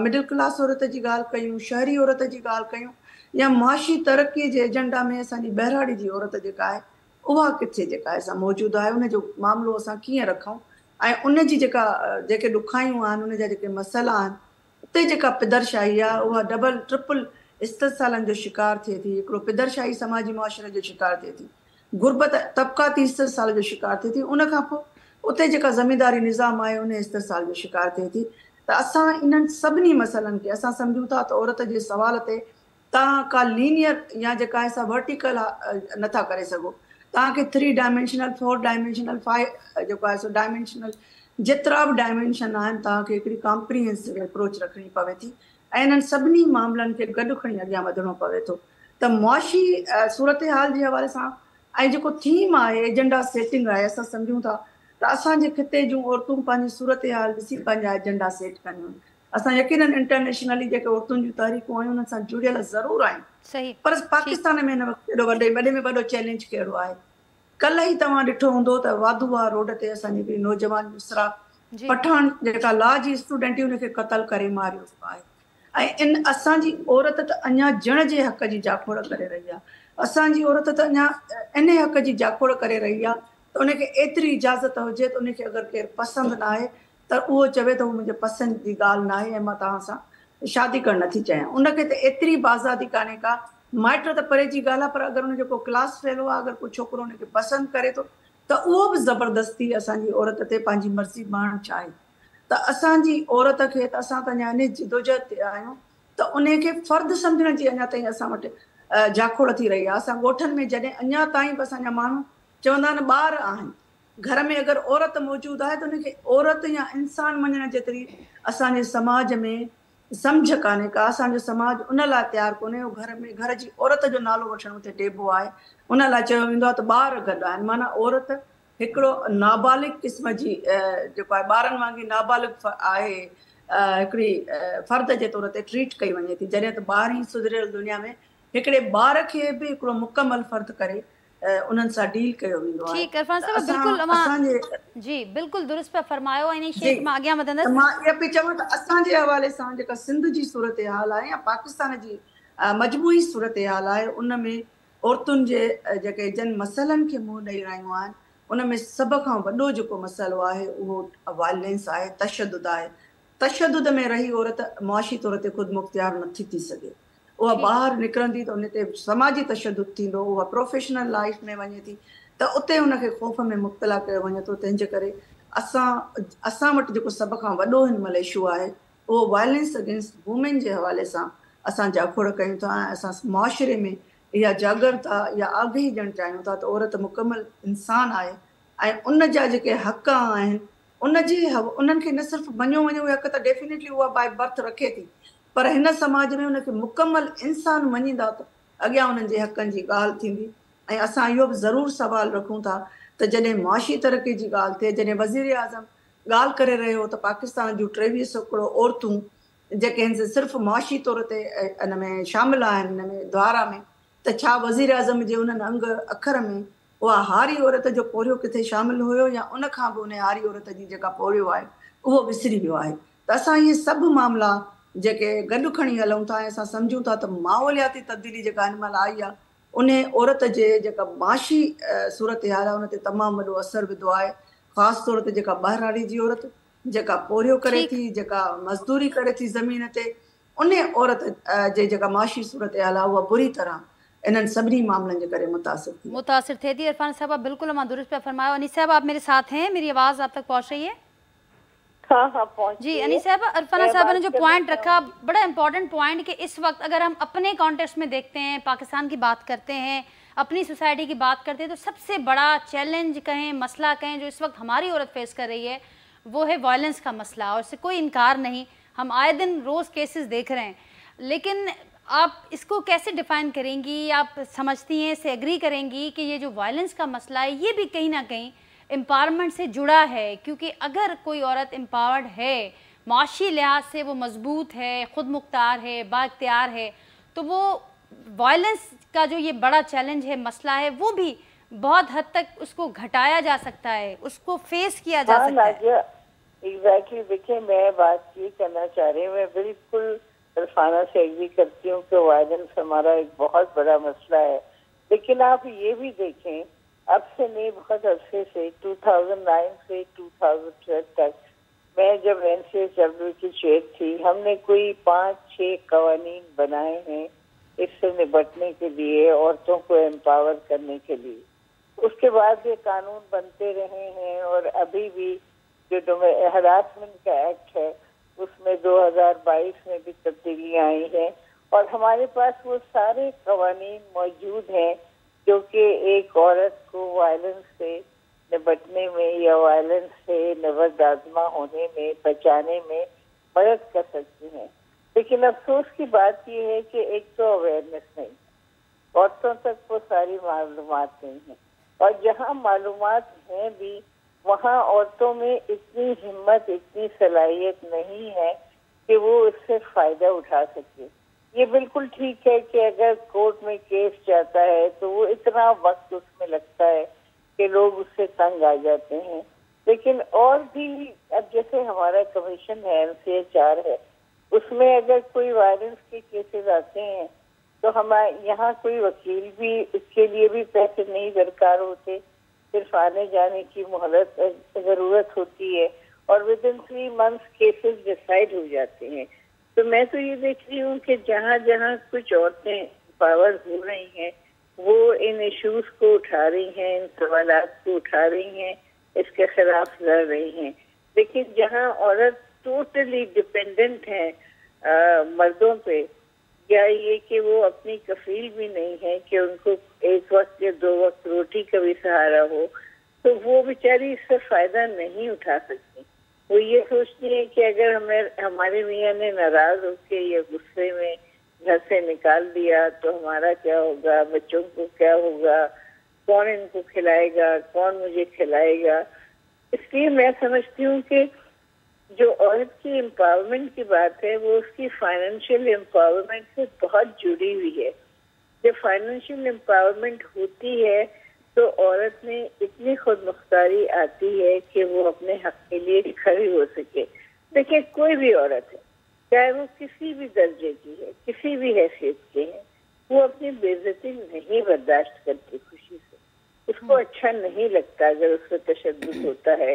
मिडिल क्लास औरत जी ॻाल्हि कयूं, शहरी औरत जी ॻाल्हि कयूं, या मुआशी तरक़ीअ जे एजेंडा में असांजी बहिराड़ी जी औरत जेका आहे उहा किथे जेका आहे असां मौजूदु आहे, उनजो मामिलो असां कीअं रखूं, ऐं उनजी जेके ॾुखायूं आहिनि, उन जा जेके मसइला आहिनि, उते जेका पिदरशाही आहे उहा डबल ट्रिपल इस्तसालनि जो शिकार थिए थी। हिकिड़ो पिदरशाही समाजी मुआशरे जो शिकार थिए थी, गुरबत तबक़ाती इस्तसाल जो शिकार थिए थी, उन खां पोइ उते जेका ज़मींदारी निज़ाम आहे उन इस्तसाल जो शिकार थिए थी। त असां इन्हनि सभिनी मसइलनि खे असां सम्झूं था त औरत जे सवाल ते तव्हां का लीनियर या जेका आहे सा वर्टिकल नथा करे सघो। तव्हांखे 3 डायमेंशनल 4 डायमेंशनल 5 जेको आहे सो डायमेंशनल जेतिरा बि डायमेंशन आहिनि, तव्हांखे हिकिड़ी कॉम्प्रिहेंसिव अप्रोच रखणी पवे थी, ऐं इन्हनि सभिनी मामलनि खे गॾु खणी अॻियां वधिणो पवे थो। त मुआशी सूरत हाल जे हवाले सां ऐं जेको थीम आहे, एजेंडा सेटिंग आहे, असां सम्झूं था त असांजे खिते जूं औरतूं पंहिंजी सूरत हाल ॾिसी पंहिंजा एजेंडा सेट कंदियूं। असां यकीनन इंटरनेशनली जेके औरतुनि जूं तहरीकूं आहियूं उन्हनि सां जुड़ियल ज़रूरु आहिनि, पर पाकिस्तान में हिन वक़्तु वॾे में वॾो चैलेंज कहिड़ो आहे। कल्ह ई तव्हां ॾिठो हूंदो त वाधूआ रोड ते असांजी हिकिड़ी नौजवान मिसरा पठान जेका लॉ जी स्टूडेंट हुई उनखे क़तल करे मारियो आहे। ऐं असांजी औरत त अञा जण जे हक़ जी जाखोड़ करे रही आहे। असांजी औरत त अञा इन हक़ जी जाखोड़ करे रही आहे त उनखे एतिरी इजाज़त हुजे त उनखे अगरि केरु पसंदि न आहे त उहो चवे त उहो मुंहिंजे पसंदि जी ॻाल्हि न आहे ऐं मां तव्हां सां शादी करणु नथी चाहियां। उनखे त एतिरी बाज़ादी कान्हे का, माइट त परे जी ॻाल्हि आहे, पर अगरि उनजो को क्लास फेलो आहे, अगरि को छोकिरो उनखे पसंदि करे थो त उहो बि ज़बरदस्ती असांजी औरत ते पंहिंजी मर्ज़ी माण्हू चाहे। त असांजी औरत खे त असां त अञा इन जिदोजहद ते आहियूं त उनखे फ़र्ज़ु सम्झण जी अञा ताईं असां वटि जाखोड़ थी रही आहे। असां ॻोठनि में जॾहिं अञा ताईं बि असांजा माण्हू चवंदा आहिनि ॿार आहिनि घर में, अगरि औरत मौजूदु आहे त उनखे औरत या इंसान मञण जेतिरी असांजे समाज में सम्झ कान्हे का। असांजो समाज उन लाइ तयारु कोन्हे। घर में घर जी औरत जो नालो वठणु उते टेबो आहे, उन लाइ चयो वेंदो आहे त ॿार गॾु आहिनि, माना औरत हिकिड़ो नाबालिग क़िस्म जी जेको आहे ॿारनि वांगुरु नाबालिग आहे, हिकिड़ी फ़र्द जे तौर ते ट्रीट कई वञे थी, जॾहिं त ॿार ई सुधरियल दुनिया में हिकिड़े ॿार खे बि हिकिड़ो मुकमल फ़र्द करे उन्हनि सां डील कयो वेंदो आहे। ठीक इरफान साहब, बिल्कुल जी बिल्कुल दुरुस्त पे फरमायो। इन शेख मां अॻियां वधंदसि। मां इहा पई चवां त असांजे हवाले सां जेका सिंध जी सूरत हाल आहे या पाकिस्तान जी मजमूई सूरत हाल आहे, उन में औरतुनि जे जेके जिन मसइलनि खे मुंहुं ॾेई रहियूं आहिनि, उन में सभ खां वॾो जेको मसइलो आहे उहो वायलेंस आहे, तशदुद आहे। तशदुद में रही औरत मुआशी तौर ते ख़ुदि मुख़्तियार नथी थी सघे। उहा ॿाहिरि निकिरंदी त उन ते समाजी तशदुद थींदो, उहा प्रोफेशनल लाइफ में वञे थी त उते उनखे ख़ौफ़ में मुब्तला कयो वञे थो। तंहिंजे करे असां वटि जेको सभ खां वॾो हिन महिल इशू आहे उहो वायलेंस अगेंस्ट वुमेन जे हवाले सां असां जाखोड़ कयूं था। ऐं असां मुआशरे में इहा जागरता या आगाही ॾियणु चाहियूं था त औरत मुकमल इंसान आहे ऐं उन जा जेके हक़ आहिनि उन्हनि खे न सिर्फ़ु मञियो वञे, उहे हक़ त डेफिनेटली उहा बाय बर्थ रखे थी, पर हिन समाज में उनखे मुकमल इंसान मञींदा त अॻियां उन्हनि जे हक़नि जी ॻाल्हि थींदी। ऐं असां इहो बि ज़रूरु सवाल रखूं था त जॾहिं मुआशी तरक़ी जी ॻाल्हि थिए, जॾहिं वज़ीर आज़म ॻाल्हि करे रहियो त पाकिस्तान जूं 2300 करोड़ औरतूं जेके आहिनि सिर्फ़ु मुआशी तौर ते इन में शामिल आहिनि, हिन में द्वारा में, त छा वज़ीर आज़म जे उन्हनि अंग अखर में उहा हारी औरत जो पोरियो किथे शामिल हुयो या उन खां बि उन हारी औरत जी जेका पोरियो आहे उहो विसरी वियो आहे। त असां इहे सभु मामला जेके गॾु खणी हलूं था ऐं असां सम्झूं था त माहौलियाती तब्दीली जेका हिन महिल आई आहे उन औरत जे जेका माशी सूरत हाल आहे उन ते तमामु वॾो असरु विधो आहे। ख़ासि तौर ते जेका ॿाहिराड़ी जी औरत जेका पोरियो करे थी, जेका मज़दूरी करे थी ज़मीन ते, उन औरत जे जेका माशी सूरत हाल आहे उहा बुरी तरह इन्हनि सभिनी मामलनि जे करे मुतासिर थिए थी। इरफान साहब आप बिल्कुल अमां दुरुस्त पे फरमायो। अनीस साहब आप मेरे साथ हैं, मेरी आवाज़ आप तक पहुँच रही है? हाँ हाँ पहुँच जी अनीस साहब, अरफाना साहब ने जो पॉइंट रखा बड़ा इंपॉर्टेंट पॉइंट कि इस वक्त अगर हम अपने कॉन्टेक्स्ट में देखते हैं, पाकिस्तान की बात करते हैं, अपनी सोसाइटी की बात करते हैं, तो सबसे बड़ा चैलेंज कहें, मसला कहें, जो इस वक्त हमारी औरत फेस कर रही है वो है वायलेंस का मसला। और इससे कोई इनकार नहीं, हम आए दिन रोज़ केसेस देख रहे हैं। लेकिन आप इसको कैसे डिफ़ाइन करेंगी, आप समझती हैं, इससे एग्री करेंगी कि ये जो वायलेंस का मसला है ये भी कहीं ना कहीं एम्पावरमेंट से जुड़ा है? क्योंकि अगर कोई औरत एम्पावर्ड है, माशी लिहाज से वो मजबूत है, ख़ुद मुख्तार है, बाइख्तियार है, तो वो वायलेंस का जो ये बड़ा चैलेंज है, मसला है, वो भी बहुत हद तक उसको घटाया जा सकता है, उसको फेस किया जा सकता है। एग्जैक्टली। देखिए मैं बात ये करना चाह रही हूँ, मैं बिल्कुल इरफाना से एग्री करती हूँ कि वायलेंस हमारा एक बहुत बड़ा मसला है। लेकिन आप ये भी देखें, अब से नहीं बहुत अरसे से 2009 से 2012 तक मैं जब NCSW की चेयर थी, हमने कोई 5-6 कवानीन बनाए हैं इससे निपटने के लिए, औरतों को एम्पावर करने के लिए। उसके बाद ये कानून बनते रहे हैं और अभी भी जो हरासमेंट का एक्ट है उसमें 2022 में भी तब्दीलियां आई हैं और हमारे पास वो सारे कवानीन मौजूद हैं जो कि एक औरत को वायलेंस से निपटने में या वायलेंस से नवदाजमा होने में, बचाने में मदद कर सकती हैं। लेकिन अफसोस की बात यह है कि एक तो अवेयरनेस नहीं, औरतों तक वो सारी मालूमात नहीं है, और जहाँ मालूमात हैं भी वहाँ औरतों में इतनी हिम्मत, इतनी सलाहियत नहीं है कि वो उससे फायदा उठा सके। ये बिल्कुल ठीक है कि अगर कोर्ट में केस जाता है तो वो इतना वक्त उसमें लगता है कि लोग उससे तंग आ जाते हैं। लेकिन और भी अब जैसे हमारा कमीशन है, NCHR है, उसमें अगर कोई वायलेंस के केसेस आते हैं तो हमारे यहाँ कोई वकील भी इसके लिए भी पैसे नहीं दरकार होते, सिर्फ आने जाने की मोहलत जरूरत होती है और विदिन 3 मंथ्स केसेस डिसाइड हो जाते हैं। तो मैं तो ये देख रही हूँ कि जहाँ जहाँ कुछ औरतें पावर हो रही हैं वो इन इश्यूज को उठा रही हैं, इन सवालात को उठा रही हैं, इसके खिलाफ लड़ रही हैं। लेकिन जहाँ औरत टोटली डिपेंडेंट है मर्दों पे, या ये कि वो अपनी कफील भी नहीं है कि उनको एक वक्त या 2 वक्त रोटी का भी सहारा हो, तो वो बेचारी इससे फायदा नहीं उठा सकती। वो ये सोचती है कि अगर हमारे मियाँ ने नाराज होकर या गुस्से में घर से निकाल दिया तो हमारा क्या होगा, बच्चों को क्या होगा, कौन इनको खिलाएगा, कौन मुझे खिलाएगा। इसलिए मैं समझती हूँ कि जो औरत की एम्पावरमेंट की बात है वो उसकी फाइनेंशियल एम्पावरमेंट से बहुत जुड़ी हुई है। जब फाइनेंशियल एम्पावरमेंट होती है तो औरत में इतनी खुद मुख्तारी आती है कि वो अपने हक के लिए खड़ी हो सके। देखिए कोई भी औरत है, चाहे वो किसी भी दर्जे की है, किसी भी हैसियत के है, वो अपनी बेइज्जती नहीं बर्दाश्त करती खुशी से। उसको अच्छा नहीं लगता अगर उस पर तशद्दुद होता है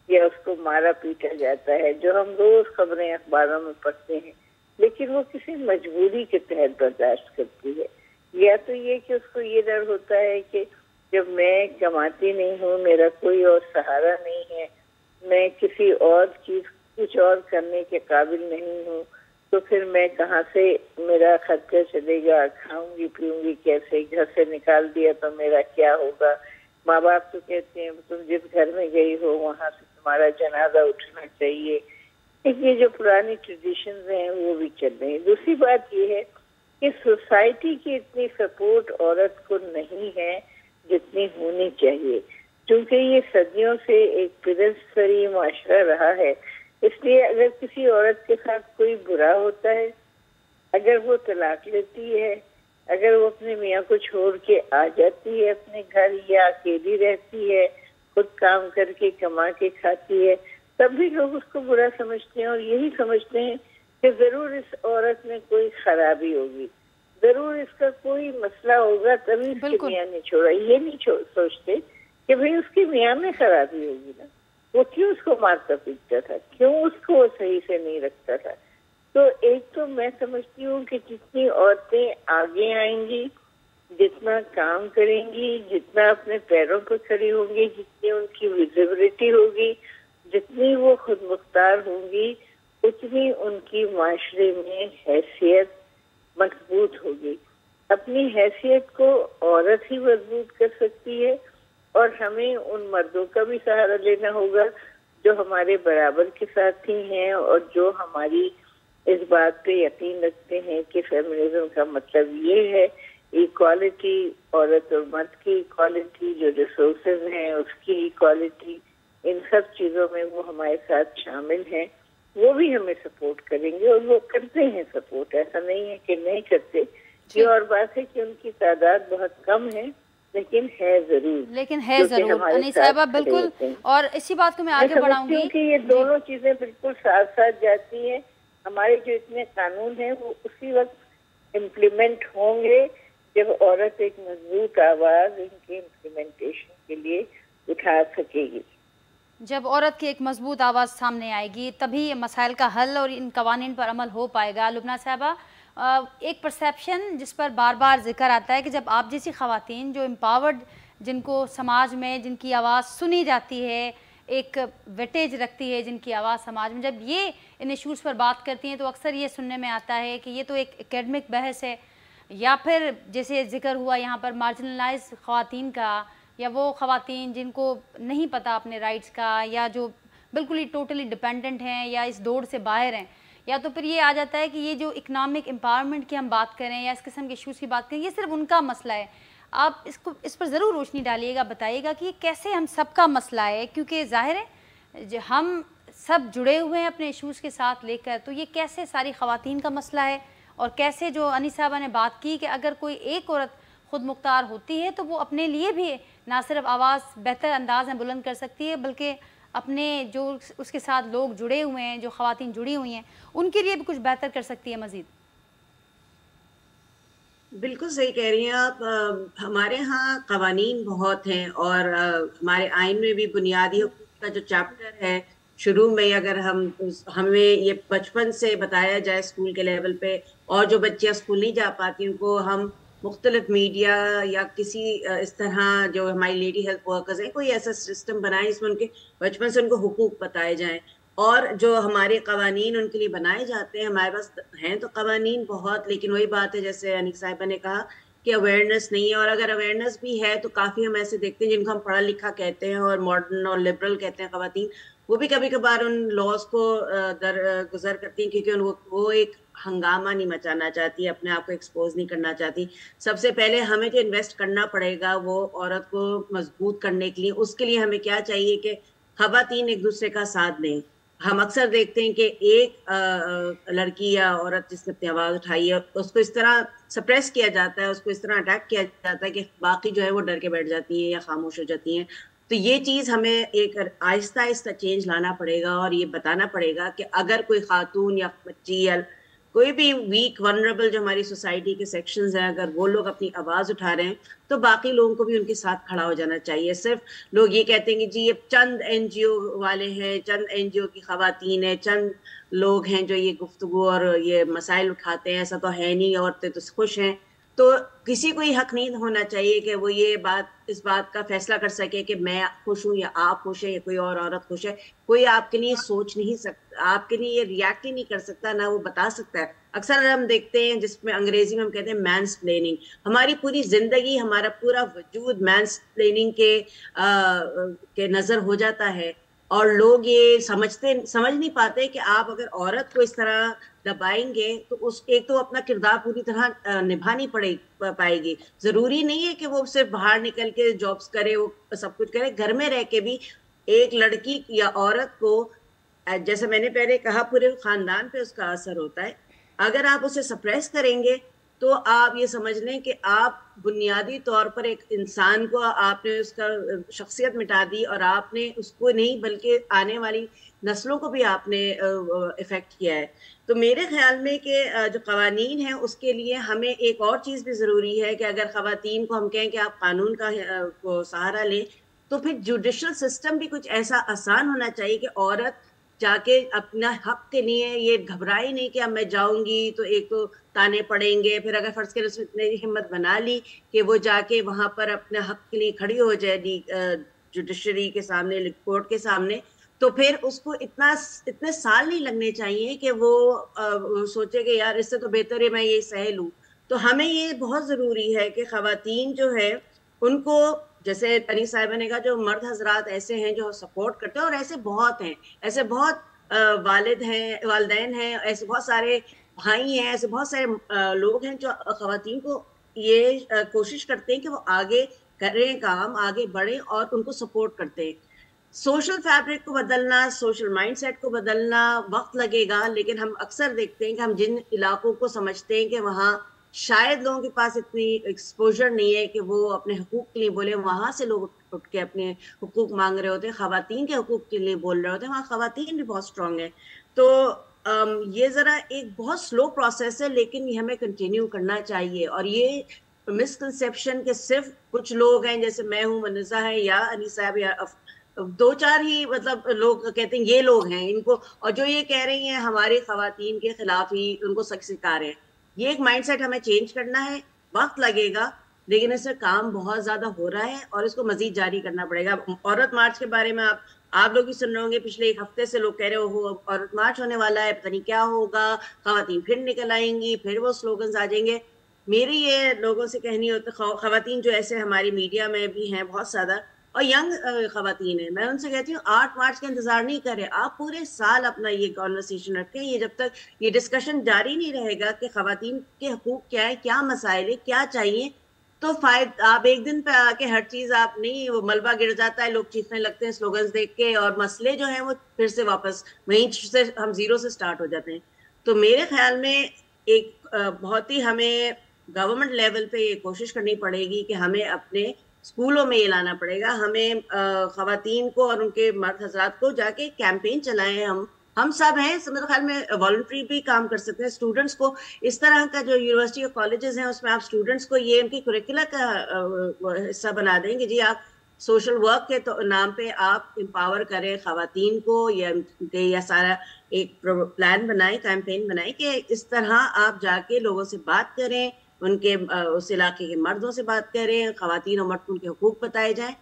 या उसको मारा पीटा जाता है, जो हम रोज खबरें अखबारों में पढ़ते हैं। लेकिन वो किसी मजबूरी के तहत बर्दाश्त करती है, या तो ये कि उसको ये डर होता है कि जब मैं कमाती नहीं हूँ, मेरा कोई और सहारा नहीं है, मैं किसी और चीज कुछ और करने के काबिल नहीं हूँ, तो फिर मैं कहाँ से मेरा खर्चा चलेगा, खाऊंगी पीऊंगी कैसे, घर से निकाल दिया तो मेरा क्या होगा। माँ बाप तो कहते हैं तुम जिस घर में गई हो वहाँ से तुम्हारा जनाजा उठना चाहिए। ये जो पुरानी ट्रेडिशंस हैं वो भी चल रही है। दूसरी बात ये है कि सोसाइटी की इतनी सपोर्ट औरत को नहीं है जितनी होनी चाहिए, क्योंकि ये सदियों से एक पिरस्परी माशरा रहा है। इसलिए अगर किसी औरत के साथ कोई बुरा होता है, अगर वो तलाक लेती है, अगर वो अपने मियाँ को छोड़ के आ जाती है अपने घर या अकेली रहती है, खुद काम करके कमा के खाती है, तब भी लोग उसको बुरा समझते हैं और यही समझते हैं कि जरूर इस औरत में कोई खराबी होगी, जरूर इसका कोई मसला होगा तभी उसके मियाँ ने छोड़ा। ये नहीं सोचते कि भाई उसके मियाँ में खराबी होगी ना, वो क्यों उसको मारता पीटता था, क्यों उसको वो सही से नहीं रखता था। तो एक तो मैं समझती हूँ कि जितनी औरतें आगे आएंगी جتنا کام کریں گی، جتنا اپنے پیروں پر کھڑی ہوں گی، جتنی ان کی ویزیبلٹی ہوگی، جتنی وہ خود مختار ہوں گی، اتنی ان کی معاشرے میں حیثیت مضبوط ہوگی. اپنی حیثیت کو عورت ہی مضبوط کر سکتی ہے، اور ہمیں ان مردوں کا بھی سہارا لینا ہوگا جو ہمارے برابر کے ساتھی ہیں اور جو ہماری اس بات پہ یقین رکھتے ہیں کہ فیمنزم کا مطلب یہ ہے ایکوالٹی، عورت اور مرد کی ایکوالٹی، جو ریسورسز ہیں اس کی ایکوالٹی، ان سب چیزوں میں وہ ہمارے ساتھ شامل ہیں. وہ بھی ہمیں سپورٹ کریں گے اور وہ کرتے ہیں سپورٹ، ایسا نہیں ہے کہ نہیں کرتے. یہ اور بات ہے کہ ان کی تعداد بہت کم ہے، لیکن ہے ضرور انی صاحبہ بالکل. اور اسی بات کو میں آگے بڑھاؤں گی کہ یہ دونوں چیزیں بالکل ساتھ ساتھ جاتی ہیں. ہمارے جو اتنے قانون ہیں وہ اسی وقت امپلیمنٹ ہوں گے جب عورت ایک مضبوط آواز ان کے امپلیمنٹیشن کے لیے اٹھا سکے گی. جب عورت کی ایک مضبوط آواز سامنے آئے گی تبھی یہ مسائل کا حل اور ان قوانین پر عمل ہو پائے گا. لبنہ صاحبہ، ایک پرسیپشن جس پر بار بار ذکر آتا ہے کہ جب آپ جیسی خواتین جو امپاورڈ، جن کو سماج میں جن کی آواز سنی جاتی ہے، ایک ویٹیج رکھتی ہے جن کی آواز سماج میں، جب یہ ان ایشوز پر بات کرتی ہیں تو اکثر یہ سننے میں آتا ہے کہ یہ تو ایک اکیڈمک بحث ہے، یا پھر جیسے ذکر ہوا یہاں پر مارجنلائز خواتین کا، یا وہ خواتین جن کو نہیں پتہ اپنے رائٹس کا، یا جو بالکل ہی ٹوٹلی ڈپینڈنٹ ہیں یا اس دوڑ سے باہر ہیں، یا تو پھر یہ آ جاتا ہے کہ یہ جو اکنامک امپاورمنٹ کی ہم بات کریں یا اس قسم کے ایشوز کی بات کریں، یہ صرف ان کا مسئلہ ہے. آپ اس پر ضرور روشنی ڈالیے گا، بتائیے گا کہ یہ کیسے ہم سب کا مسئلہ ہے، کیونکہ ظاہر ہے ہم سب جڑے ہوئے ہیں اپنے ایشوز کے ساتھ لے کر، تو یہ کیسے ساری خواتین کا مسئلہ ہے، اور کیسے جو انی صاحبہ نے بات کی کہ اگر کوئی ایک عورت خود مختار ہوتی ہے تو وہ اپنے لیے بھی نہ صرف آواز بہتر انداز میں بلند کر سکتی ہے، بلکہ اپنے جو اس کے ساتھ لوگ جڑے ہوئے ہیں، جو خواتین جڑی ہوئی ہیں، ان کے لیے بھی کچھ بہتر کر سکتی ہے مزید. بالکل صحیح کہہ رہی ہیں آپ. ہمارے ہاں قوانین بہت ہیں، اور ہمارے آئین میں بھی بنیادی حقوق کا جو چیپٹر ہے، شروع میں اگر ہمیں یہ بچپن سے بتایا جائے اسکول کے لیول پہ، اور جو بچیاں اسکول نہیں جا پاتی ان کو ہم مختلف میڈیا یا کسی اس طرح جو ہماری لیڈی ہیلتھ ورکرز ہیں کوئی ایسا سسٹم بنائیں جس میں ان کے بچپن سے ان کو حقوق بتائے جائیں. اور جو ہمارے قوانین ان کے لیے بنائے جاتے ہیں، ہمارے پاس ہیں تو قوانین بہت، لیکن وہی بات ہے جیسے انیق صاحبہ نے کہا کہ اویئرنیس نہیں ہے. اور اگر اویئرنیس بھی ہے تو کافی ہم ایسے دیکھتے ہیں جن کو ہم پڑھا لکھا کہتے ہیں اور ماڈرن اور لبرل کہتے ہیں خواتین، وہ بھی کبھی کبھار ان لاز کو گزر کرتی ہیں کیونکہ وہ ایک ہنگامہ نہیں مچانا چاہتی، اپنے آپ کو ایکسپوز نہیں کرنا چاہتی. سب سے پہلے ہمیں جو انویسٹ کرنا پڑے گا وہ عورت کو مضبوط کرنے کے لیے، اس کے لیے ہمیں کیا چاہیے کہ خواتین ایک دوسرے کا ساتھ دیں. ہم اکثر دیکھتے ہیں کہ ایک لڑکی یا عورت جس نے اپنی آواز اٹھائی ہے اس کو اس طرح سپریس کیا جاتا ہے، اس کو اس طرح اٹیک کیا جاتا ہے کہ باقی جو ہے وہ ڈر کے بیٹھ جاتی ہیں یا خاموش ہو جاتی ہیں. تو یہ چیز ہمیں ایک آہستہ آہستہ چینج لانا پڑے گا، اور یہ بتانا پڑے گا کہ اگر کوئی خاتون یا بچی یا کوئی بھی ویک ونربل جو ہماری سوسائٹی کے سیکشنز ہیں، اگر وہ لوگ اپنی آواز اٹھا رہے ہیں تو باقی لوگوں کو بھی ان کے ساتھ کھڑا ہو جانا چاہیے. صرف لوگ یہ کہتے ہیں کہ جی یہ چند این جی او والے ہیں، چند این جی او کی خواتین ہیں، چند لوگ ہیں جو یہ گفتگو اور یہ مسائل اٹھاتے ہیں، ایسا تو ہے نہیں، عورتیں تو خوش ہیں. تو کسی کو یہ حق نہیں ہونا چاہیے کہ وہ اس بات کا فیصلہ کر سکے کہ میں خوش ہوں یا آپ خوش ہیں یا کوئی اور عورت خوش ہے. کوئی آپ کے لیے سوچ نہیں سکتا، آپ کے لیے یہ ریاکٹ ہی نہیں کر سکتا، نہ وہ بتا سکتا ہے. اکثر ہم دیکھتے ہیں جس میں انگریزی میں ہم کہتے ہیں مینس پلیننگ، ہماری پوری زندگی، ہمارا پورا وجود مینس پلیننگ کے نظر ہو جاتا ہے. اور لوگ یہ سمجھ نہیں پاتے کہ آپ اگر عورت کو اس طرح دبائیں گے تو ایک تو اپنا کردار پوری طرح نبھانی پائے گی. ضروری نہیں ہے کہ وہ صرف باہر نکل کے جابس کرے، وہ سب کچھ کرے، گھر میں رہ کے بھی ایک لڑکی یا عورت کو، جیسے میں نے پہلے کہا، پورے خاندان پہ اس کا اثر ہوتا ہے. اگر آپ اسے سپریس کریں گے تو آپ یہ سمجھ لیں کہ آپ بنیادی طور پر ایک انسان کو آپ نے اس کا شخصیت مٹا دی، اور آپ نے اس کو نہیں بلکہ آنے والی نسلوں کو بھی آپ نے افیکٹ کیا ہے. تو میرے خیال میں کہ جو قوانین ہیں اس کے لیے ہمیں ایک اور چیز بھی ضروری ہے کہ اگر خواتین کو ہم کہیں کہ آپ قانون کا سہارا لیں تو پھر جوڈیشل سسٹم بھی کچھ ایسا آسان ہونا چاہیے کہ عورت جا کے اپنا حق کے لیے یہ گھبرائی نہیں کہ اب میں جاؤں گی تو ایک تو تانے پڑیں گے، پھر اگر فرض کریں اس نے ہمت بنا لی کہ وہ جا کے وہاں پر اپنے حق کے لیے کھڑی ہو جائے جوڈیشری کے سامنے، کورٹ کے سامنے، تو پھر اس کو اتنے سال نہیں لگنے چاہیے کہ وہ سوچے کہ یار اس سے تو بہتر ہے میں یہ سہ لوں. تو ہمیں یہ بہت ضروری ہے کہ خواتین جو ہے ان کو، جیسے انیس صاحبہ نے کہا، جو مرد حضرات ایسے ہیں جو سپورٹ کرتے ہیں، اور ایسے بہت ہیں، ایسے بہت والد ہیں، والدین ہیں، ایسے بہت سارے بھائی ہیں، ایسے بہت سارے لوگ ہیں جو خواتین کو یہ کوشش کرتے ہیں کہ وہ آگے کریں کام، آگے بڑھیں اور ان کو سپورٹ کرتے ہیں. سوشل فیبرک کو بدلنا، سوشل مائنڈ سیٹ کو بدلنا وقت لگے گا، لیکن ہم اکثر دیکھتے ہیں کہ ہم جن علاقوں کو سمجھتے ہیں کہ وہاں شاید لوگوں کے پاس اتنی ایکسپوجر نہیں ہے کہ وہ اپنے حقوق کے لیے بولے، وہاں سے لوگ اٹھ کے اپنے حقوق مانگ رہے ہوتے ہیں، خواتین کے حقوق کے لیے بول رہے ہوتے ہیں، وہاں خواتین بھی بہت اسٹرانگ ہیں. تو یہ ذرا ایک بہت سلو پروسیس ہے، لیکن یہ ہمیں کنٹینیو کرنا چاہیے. اور یہ مسکنسیپشن کہ صرف کچھ لوگ ہیں، جیسے میں ہوں، منزہ ہے یا انیس صاحب یا دو چار ہی مطلب لوگ کہتے ہیں یہ لوگ ہیں ان کو، اور جو یہ کہہ رہی ہیں ہماری خواتین کے خلاف ہی ان کو سخت سکھا رہے ہیں. یہ ایک مائنڈ سیٹ ہمیں چینج کرنا ہے، وقت لگے گا، لیکن اس سے کام بہت زیادہ ہو رہا ہے اور اس کو مزید جاری کرنا پڑے گا. عورت مارچ کے بارے میں آپ لوگ ہی سن رہے ہوں گے، پچھلے ایک ہفتے سے لوگ کہہ رہے ہو عورت مارچ ہونے والا ہے، پتہ نہیں کیا ہوگا، خواتین پھر نکل آئیں گی، پھر وہ سلوگنز آ جائیں گے. میری یہ لوگوں سے کہنی ہوتی، خواتین جو ایسے ہماری میڈیا میں بھی ہیں بہت زیادہ اور ینگ خواتین ہیں، میں ان سے کہتی ہوں 8 مارچ کا انتظار نہیں کریں، آپ پورے سال اپنا یہ کانورسیشن رکھیں. یہ جب تک یہ ڈسکشن جاری نہیں رہے گا کہ خواتین کے حقوق کیا ہے، کیا مسائل ہے، کیا چاہیے، تو آپ ایک دن پہ آ کے ہر چیز آپ نہیں، وہ ملبہ گر جاتا ہے، لوگ چیخنے لگتے ہیں سلوگنز دیکھ کے، اور مسئلے جو ہیں وہ پھر سے واپس وہیں سے ہم زیرو سے سٹارٹ ہو جاتے ہیں. تو میرے خیال میں ایک بہت ہی ہمیں گورنمنٹ لیول پہ یہ کوشش کرنی پڑے گی کہ ہمیں اپنے اسکولوں میں یہ لانا پڑے گا، ہمیں خواتین کو اور ان کے مرد حضرات کو جا کے کیمپین چلائیں. ہم سب ہیں، میرے خیال میں والنٹری بھی کام کر سکتے ہیں. اسٹوڈنٹس کو اس طرح کا جو یونیورسٹی اور کالجز ہیں اس میں آپ اسٹوڈنٹس کو یہ ان کی کریکولر کا حصہ بنا دیں کہ جی آپ سوشل ورک کے نام پہ آپ امپاور کریں خواتین کو، یا سارا ایک پلان بنائیں، کیمپین بنائیں کہ اس طرح آپ جا کے لوگوں سے بات کریں، ان کے اس علاقے کے مردوں سے بات کریں، خواتین اور مرد کے حقوق بتائے جائیں.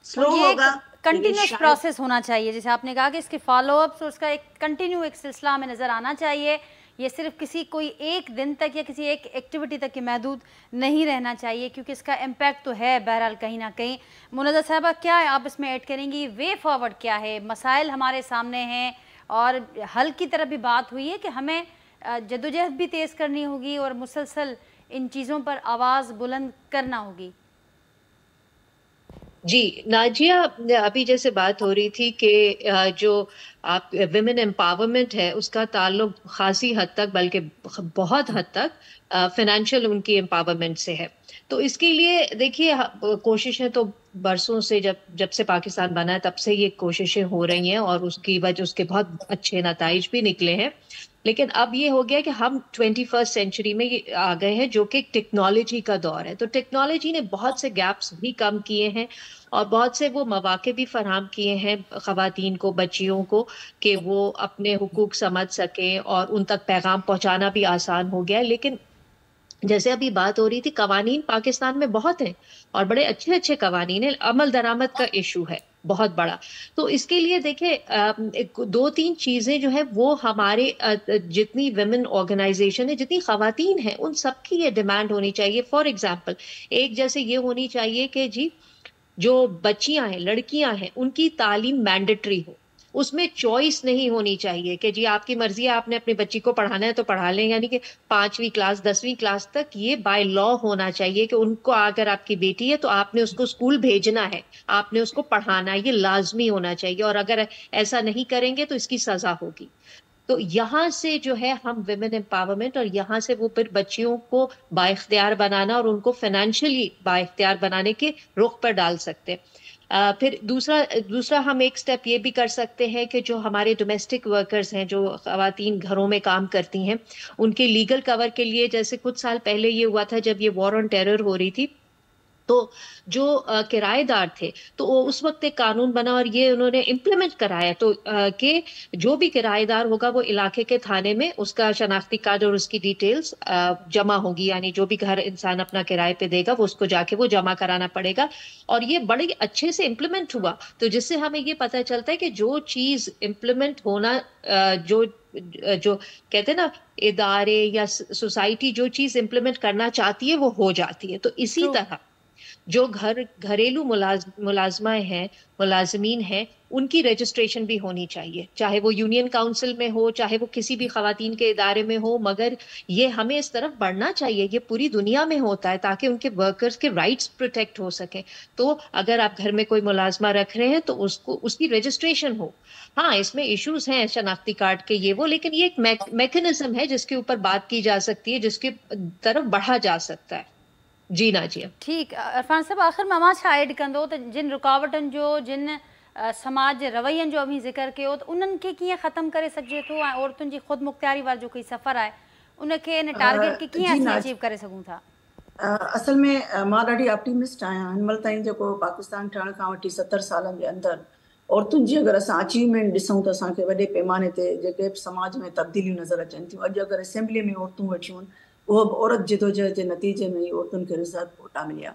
سلو ہوگا، کنٹینیوس پروسیس ہونا چاہیے، جیسے آپ نے کہا کہ اس کے فالو اپس اور اس کا ایک کنٹینیو ایک سلسلہ ہمیں نظر آنا چاہیے. یہ صرف کسی کوئی ایک دن تک یا کسی ایک ایکٹیویٹی تک کے محدود نہیں رہنا چاہیے، کیونکہ اس کا امپیکٹ تو ہے بہرحال کہیں نہ کہیں. منزہ صاحبہ کیا ہے آپ اس میں ایڈ کریں گی؟ وے فارورڈ کیا ہے؟ مسائل ہمارے سامنے ہیں اور حل کی طرف بھی بات ہوئی ہے کہ ہمیں جدوجہد بھی تیز کرنی ہوگی اور مسلسل ان چیزوں پر آواز بلند کرنا ہوگی. جی ناجیہ، ابھی جیسے بات ہو رہی تھی کہ جو آپ ویمن امپاورمنٹ ہے اس کا تعلق خاصی حد تک، بلکہ بہت حد تک فائنینشیل ان کی امپاورمنٹ سے ہے. تو اس کے لیے دیکھیے کوششیں تو برسوں سے جب سے پاکستان بنا ہے تب سے یہ کوششیں ہو رہی ہیں اور اس کی وجہ اس کے بہت اچھے نتائج بھی نکلے ہیں. لیکن اب یہ ہو گیا کہ ہم 21 سینچری میں آ گئے ہیں جو کہ ٹیکنالوجی کا دور ہے. تو ٹیکنالوجی نے بہت سے گیپس بھی کم کیے ہیں اور بہت سے وہ مواقع بھی فراہم کیے ہیں خواتین کو، بچیوں کو، کہ وہ اپنے حقوق سمجھ سکیں اور ان تک پیغام پہنچانا بھی آسان ہو گیا ہے. لیکن جیسے ابھی بات ہو رہی تھی، قوانین پاکستان میں بہت ہیں اور بڑے اچھے اچھے قوانین ہیں. عمل درآمد کا ایشو ہے بہت بڑا. تو اس کے لیے دیکھیں 2-3 چیزیں جو ہے وہ ہمارے جتنی ویمن آرگنائزیشن ہے، جتنی خواتین ہیں، ان سب کی یہ ڈیمانڈ ہونی چاہیے. فار ایگزامپل ایک جیسے یہ ہونی چاہیے کہ جی جو بچیاں ہیں، لڑکیاں ہیں، ان کی تعلیم مینڈیٹری ہو. اس میں چوائس نہیں ہونی چاہیے کہ جی آپ کی مرضی ہے، آپ نے اپنی بچی کو پڑھانا ہے تو پڑھا لیں. یعنی کہ 5ویں کلاس 10ویں کلاس تک یہ بائی لا ہونا چاہیے کہ ان کو، اگر آپ کی بیٹی ہے تو آپ نے اس کو اسکول بھیجنا ہے، آپ نے اس کو پڑھانا ہے، یہ لازمی ہونا چاہیے. اور اگر ایسا نہیں کریں گے تو اس کی سزا ہوگی. تو یہاں سے جو ہے ہم ویمن امپاورمنٹ، اور یہاں سے وہ پھر بچیوں کو با اختیار بنانا اور ان کو فائنینشلی با اختیار بنانے کے رخ پر ڈال سکتے. پھر دوسرا ہم ایک سٹیپ یہ بھی کر سکتے ہیں کہ جو ہمارے ڈومیسٹک ورکرز ہیں، جو خواتین گھروں میں کام کرتی ہیں، ان کے لیگل کور کے لیے، جیسے کچھ سال پہلے یہ ہوا تھا جب یہ وار آن ٹیرر ہو رہی تھی، تو جو किराएदार थे तो वो उस वक्त एक कानून बना और ये उन्होंने इम्प्लीमेंट कराया तो कि जो भी किराएदार होगा वो इलाके के थाने में उसका शनाख्ती कार्ड और उसकी डिटेल्स जमा होगी, यानी जो भी घर इंसान अपना किराए पे देगा वो उसको जाके वो जमा कराना पड़ेगा। और ये बड़े अच्छे से इम्प्लीमेंट हुआ, तो जिससे हमें ये पता चलता है कि जो चीज इम्प्लीमेंट होना जो जो कहते हैं ना इदारे या सोसाइटी जो चीज इम्प्लीमेंट करना चाहती है वो हो जाती है। तो इसी तरह जो घरेलू मुलाजमाएं हैं, मुलाजमीन हैं, उनकी रजिस्ट्रेशन भी होनी चाहिए, चाहे वो यूनियन काउंसिल में हो, चाहे वो किसी भी खवातीन के इदारे में हो। मगर ये हमें इस तरफ बढ़ना चाहिए, ये पूरी दुनिया में होता है ताकि उनके वर्कर्स के राइट्स प्रोटेक्ट हो सके। तो अगर आप घर में कोई मुलाजमा रख रहे हैं तो उसको उसकी रजिस्ट्रेशन हो। हाँ, इसमें इश्यूज हैं शनाख्ती कार्ड के ये वो, लेकिन ये एक मैकेनिज्म है जिसके ऊपर बात की जा सकती है, जिसके तरफ बढ़ा जा सकता है। जी नाजिया। ठीक, इरफान साहब आख़िर में मां छा ऐड कंदो त जिन रुकावटनि जो जिन समाज जे रवैयनि जो अभी ज़िक्र कयो त उन्हनि खे कीअं ख़त्म करे सघिजे थो ऐं औरतुनि जी ख़ुदि मुख़्तियारी वारो जो कोई सफ़र आहे उनखे इन टारगेट खे कीअं असीं अचीव करे सघूं था? असल में मां ॾाढी ऑप्टिमिस्ट आहियां। हिन महिल ताईं जेको पाकिस्तान ठहण खां वठी 70 सालनि जे अंदरि औरतुनि जी अगरि असां अचीवमेंट ॾिसूं त असांखे वॾे पैमाने ते जेके समाज में तब्दीलियूं नज़र अचनि थियूं। अॼु अगरि असेंबली में औरतूं वेठियूं आहिनि, उहो बि औरत जिदोजहद जे नतीजे में ई औरतुनि खे रिज़र्व कोटा मिलिया।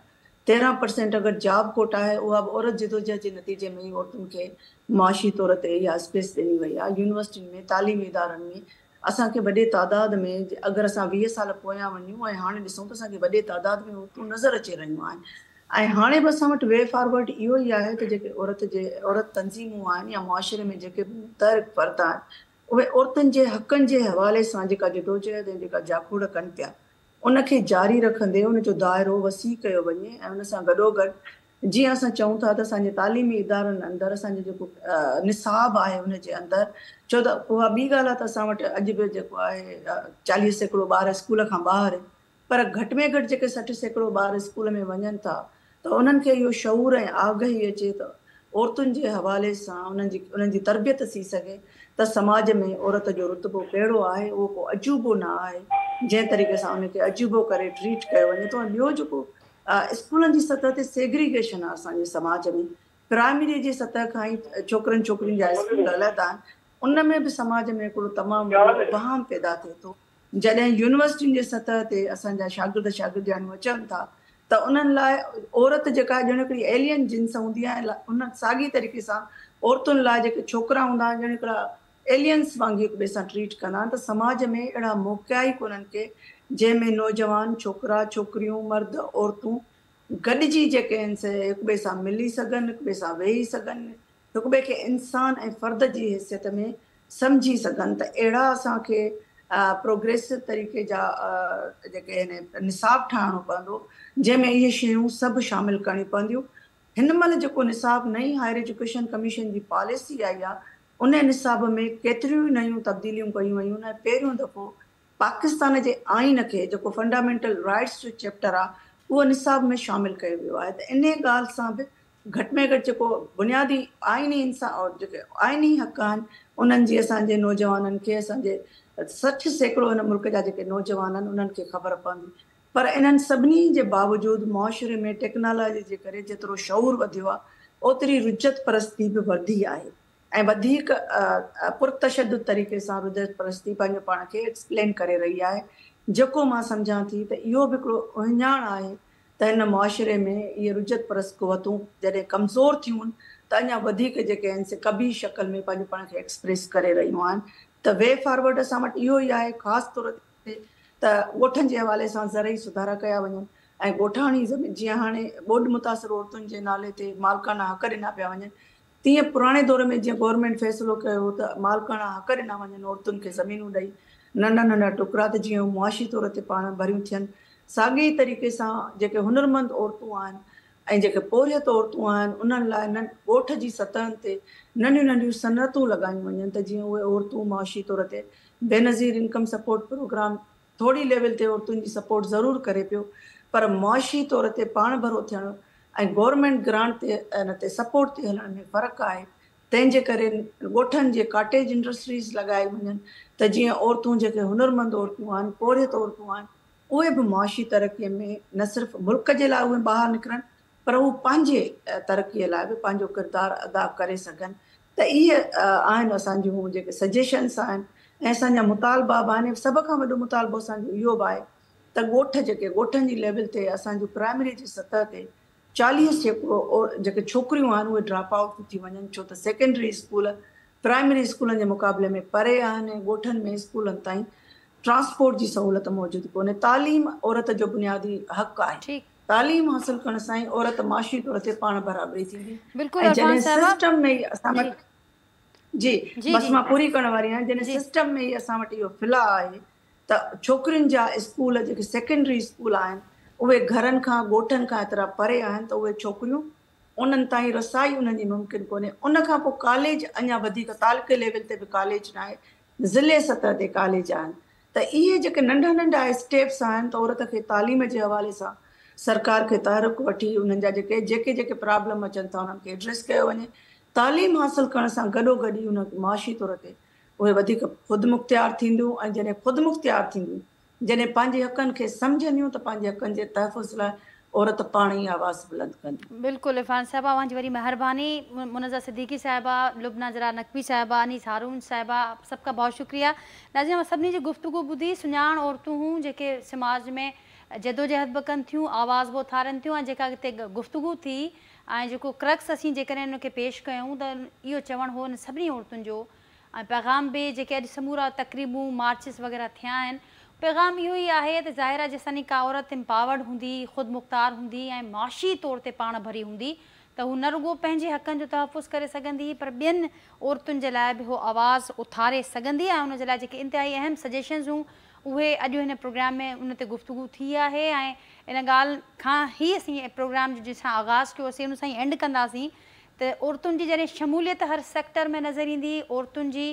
13% अगरि जॉब कोटा आहे, उहा बि औरत जिदोजहद जे नतीजे में ई औरतुनि खे माशी तौर ते इहा स्पेस ॾिनी वई आहे। यूनिवर्सिटियुनि में, तालीमी इदारनि में असांखे वॾे तादाद में, अगरि असां 20 साल पोयां वञूं ऐं हाणे ॾिसूं त असांखे वॾे तादाद में औरतूं नज़र अची रहियूं आहिनि। ऐं हाणे बि असां वटि वे फॉरवर्ड इहो ई आहे त जेके औरत तंज़ीमूं आहिनि या मुआशिरे में जेके मुतहरिक फ़र्द आहिनि, उहे औरतुनि जे हक़नि जे हवाले सां जेका जिदोजहद ऐं जेका जाखोड़ कनि पिया उनखे जारी रखंदे उनजो दाइरो वसी कयो वञे। ऐं उन सां गॾोगॾु जीअं असां चऊं था त असांजे तालीमी इदारनि अंदरि असांजो जेको निसाब आहे उनजे अंदरि, छो त उहा ॿी ॻाल्हि आहे त असां वटि अॼु बि जेको आहे 40% ॿार स्कूल खां ॿाहिरि, पर घटि में घटि जेके 60% ॿार स्कूल में वञनि था त उन्हनि खे इहो शऊर ऐं आगाही अचे त औरतुनि जे हवाले सां उन्हनि जी तरबियत थी सघे त समाज में औरत जो रुतबो कहिड़ो आहे, उहो को अजूबो न आहे जंहिं तरीक़े सां उनखे अजूबो करे ट्रीट कयो वञे थो। ॿियो जेको स्कूलनि जी सतह ते सेग्रीगेशन आहे असांजे समाज में, प्राइमरी जी सतह खां ई छोकिरनि छोकिरियुनि जा स्कूल अलॻि आहिनि, उन में बि समाज में हिकिड़ो तमामु वॾो वहाम पैदा थिए थो। जॾहिं यूनिवर्सिटियुनि जे सतह ते असांजा शागिर्दियाणियूं अचनि था त उन्हनि लाइ औरत जेका ॼण हिकिड़ी एलियन जिन्स हूंदी आहे, उन साॻी तरीक़े सां औरतुनि लाइ जेके छोकिरा हूंदा आहिनि ॼण हिकिड़ा एलियंस वांगुरु हिक ॿिए सां ट्रीट कंदा आहिनि। त समाज में अहिड़ा मौक़िया ई कोन्हनि के जंहिंमें नौजवान छोकिरा छोकिरियूं मर्द औरतूं गॾिजी जेके आहिनि से हिक ॿिए सां मिली सघनि, हिक ॿिए सां वेही सघनि, हिक ॿिए खे इंसान ऐं फ़र्द जी हैसियत में सम्झी सघनि। त अहिड़ा असांखे प्रोग्रेसिव तरीक़े जा जेके आहिनि निसाब ठाहिणो पवंदो जंहिंमें इहे शयूं सभु शामिलु करणियूं पवंदियूं। हिन महिल जेको निसाब नई हायर एजुकेशन कमीशन जी पॉलिसी आई आहे उन निसाब में केतिरियूं ई नयूं तब्दीलियूं कयूं वयूं आहिनि। पहिरियों दफ़ो पाकिस्तान जे आइन खे जेको फंडामेंटल राइट्स जो चैप्टर आहे उहो निसाब में शामिलु कयो वियो आहे। त इन ॻाल्हि सां बि घटि में घटि जेको बुनियादी आइनी इंसान और जेके आइनी हक़ आहिनि उन्हनि जी असांजे नौजवाननि खे, असांजे 60% हिन मुल्क जा जेके नौजवान आहिनि उन्हनि खे ख़बर पवंदी। पर इन्हनि सभिनी जे बावजूदि मुआशिरे में टेक्नोलॉजी जे करे जेतिरो शऊर वधियो आहे ओतिरी रुजत परस्ती बि वधी आहे ऐं वधीक पुरतशद्दुद तरीक़े सां रुजत परस्ती पंहिंजो पाण खे एक्सप्लेन करे रही आहे, जेको मां सम्झां थी त इहो बि हिकिड़ो उहिञाण आहे त हिन मुआशिरे में इहे रुजत परस्त क़ुवतूं जॾहिं कमज़ोर थियूं आहिनि त अञा वधीक जेके आहिनि से कबी शक्ल में पंहिंजो पाण खे एक्सप्रेस करे रहियूं आहिनि। त वे फॉरवर्ड असां वटि इहो ई आहे, ख़ासि तौर ते त ॻोठनि जे हवाले सां ज़रई सुधारा कया वञनि ऐं ॻोठाणी ज़मीन जीअं हाणे ॿोॾि मुतासिर औरतुनि जे नाले ते मालिकाना हक़ ॾिना पिया वञनि, तीअं पुराणे दौर में जीअं गवर्नमेंट फ़ैसिलो कयो हो त मालिकाना हक़ ॾिना वञनि औरतुनि खे ज़मीनूं ॾेई, नंढा नंढा टुकड़ा त जीअं मुआशी तौर ते पाण भरियूं थियनि। साॻी तरीक़े सां जेके हुनरमंद औरतूं आहिनि ऐं जेके पोरियत औरतूं आहिनि उन्हनि लाइ ॻोठ जी सतहनि ते नंढियूं नंढियूं सनअतूं लॻायूं वञनि त जीअं उहे औरतूं मुआशी तौर ते बेनज़ीर इनकम सपोर्ट प्रोग्राम थोरी लेवल ते औरतुनि जी सपोर्ट ज़रूरु करे पियो, पर मुआशी तौर ते पाण भरो थियणु ऐं गवर्नमेंट ग्रांट ते इन ते सपोर्ट ते हलण में फ़र्क़ु आहे। तंहिंजे करे ॻोठनि जे काटेज इंडस्ट्रीज़ लॻाए वञनि त जीअं औरतूं जेके हुनरमंद औरतूं आहिनि, पोरियत औरतूं आहिनि, उहे बि मुआशी तरक़ीअ में न सिर्फ़ु मुल्क जे लाइ उहे ॿाहिरि निकिरनि पर उहे पंहिंजे तरक़ीअ लाइ बि पंहिंजो किरदारु अदा करे सघनि। त इहे आहिनि असांजूं जेके सजेशन्स आहिनि ऐं असांजा मुतालबा बि आहिनि। सभ खां वॾो मुतालबो असांजो इहो बि आहे त ॻोठनि जी लेवल ते असांजो प्राइमरी जी सतह ते 40% जेके छोकिरियूं आहिनि उहे ड्रॉप आउट थी वञनि, छो त सेकेंडरी स्कूल प्राइमरी स्कूलनि जे मुक़ाबले में परे आहिनि ऐं ॻोठनि में स्कूलनि ताईं ट्रांसपोर्ट जी सहूलियत मौजूदु कोन्हे। तालीम औरत जो बुनियादी हक़ आहे। तालीम हासिल करण सां ई औरत माशी तौर ते पाण बराबरी थींदी। ऐं जॾहिं सिस्टम में असां वटि जी बस मां पूरी करण वारी आहियां, जॾहिं सिस्टम में ई असां वटि इहो फिला आहे त छोकिरियुनि जा स्कूल जेके सेकेंडरी स्कूल आहिनि उहे घरनि खां ॻोठनि खां एतिरा परे आहिनि त उहे छोकिरियूं उन्हनि ताईं रसाई उन्हनि जी मुमकिन कोन्हे। उन खां पोइ कॉलेज अञा वधीक तालुके लेवल ते बि कॉलेज न आहे, ज़िले सतह ते कॉलेज आहिनि। त इहे जेके नंढा नंढा स्टेप्स आहिनि त औरत खे तालीम जे हवाले सां सरकार खे तहरुक वठी उन्हनि जा जेके जेके प्रॉब्लम अचनि था उन्हनि खे एड्रेस कयो वञे। तालीम हासिल करण सां गॾोगॾु ई उन माशी तौर ते उहे वधीक ख़ुदि मुख़्तियार थींदियूं ऐं जॾहिं ख़ुदि मुख़्तियार थींदियूं, जॾहिं पंहिंजे हक़नि खे सम्झंदियूं त पंहिंजे हक़नि जे तहफ़ुज़ लाइ औरत पाण ई आवाज़ बुलंद कंदी। बिल्कुलु इरफान साहिबा, तव्हांजी वरी महिरबानी। मुनज़्ज़ा सिद्दीकी साहिबा, लुबना जरा नकवी साहिबा, अनीस हारून साहिबा, सभ खां बहुत शुक्रिया। नाज़रीन, मां सभिनी जी गुफ़्तगू ॿुधी। सुञाण औरतूं हूं जेके समाज में जदोजहद बि कनि थियूं, आवाज़ बि उथारनि थियूं ऐं जेका हिते गुफ़्तगू थी ऐं जेको क्रक्स असीं जेकॾहिं उनखे पेश कयूं त इहो चवणु हो इन सभिनी औरतुनि जो ऐं पैगाम बि जेके अॼु समूरा तक़रीबूं मार्चिस वग़ैरह थिया आहिनि, पैगाम इहो ई आहे त ज़ाहिर आहे जेसिताईं का औरत एम्पावर्ड हूंदी, ख़ुदि मुख़्तार हूंदी ऐं माशी तौर ते पाण भरी हूंदी त हू न रुगो पंहिंजे हक़नि जो तहफ़ुज़ करे सघंदी पर ॿियनि औरतुनि जे लाइ बि उहो आवाज़ उथारे सघंदी ऐं उन जे लाइ जेके इंतिहाई अहम सजेशन्स हूं उहे अॼु हिन प्रोग्राम में उन ते गुफ़्तगू थी आहे। ऐं इन ॻाल्हि खां ई असीं प्रोग्राम जो जंहिंसां आगाज़ कयोसीं उन सां ई एंड कंदासीं त औरतुनि जी जॾहिं शमूलियत हर सेक्टर में नज़र ईंदी, औरतुनि जी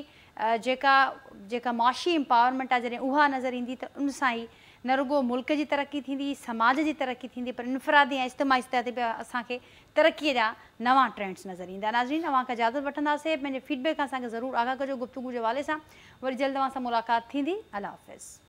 जेका माशी एम्पावरमेंट आहे जॾहिं उहा नज़र ईंदी त उन सां ई न रुगो मुल्क जी तरक़ी थींदी, समाज जी तरक़ी थींदी पर इनफ़रादी ऐं इज्तिमाही सतह ते बि असांखे तरक़ीअ जा नवां ट्रेंड्स नज़र ईंदा। नाज़रीन, तव्हांखां इजाज़त वठंदासीं। पंहिंजे फीडबैक असांखे ज़रूरु आगाह कजो गुफ़्तगू जे हवाले सां। वरी जल्द तव्हां सां मुलाक़ात थींदी। अल्लाह हाफ़िज़।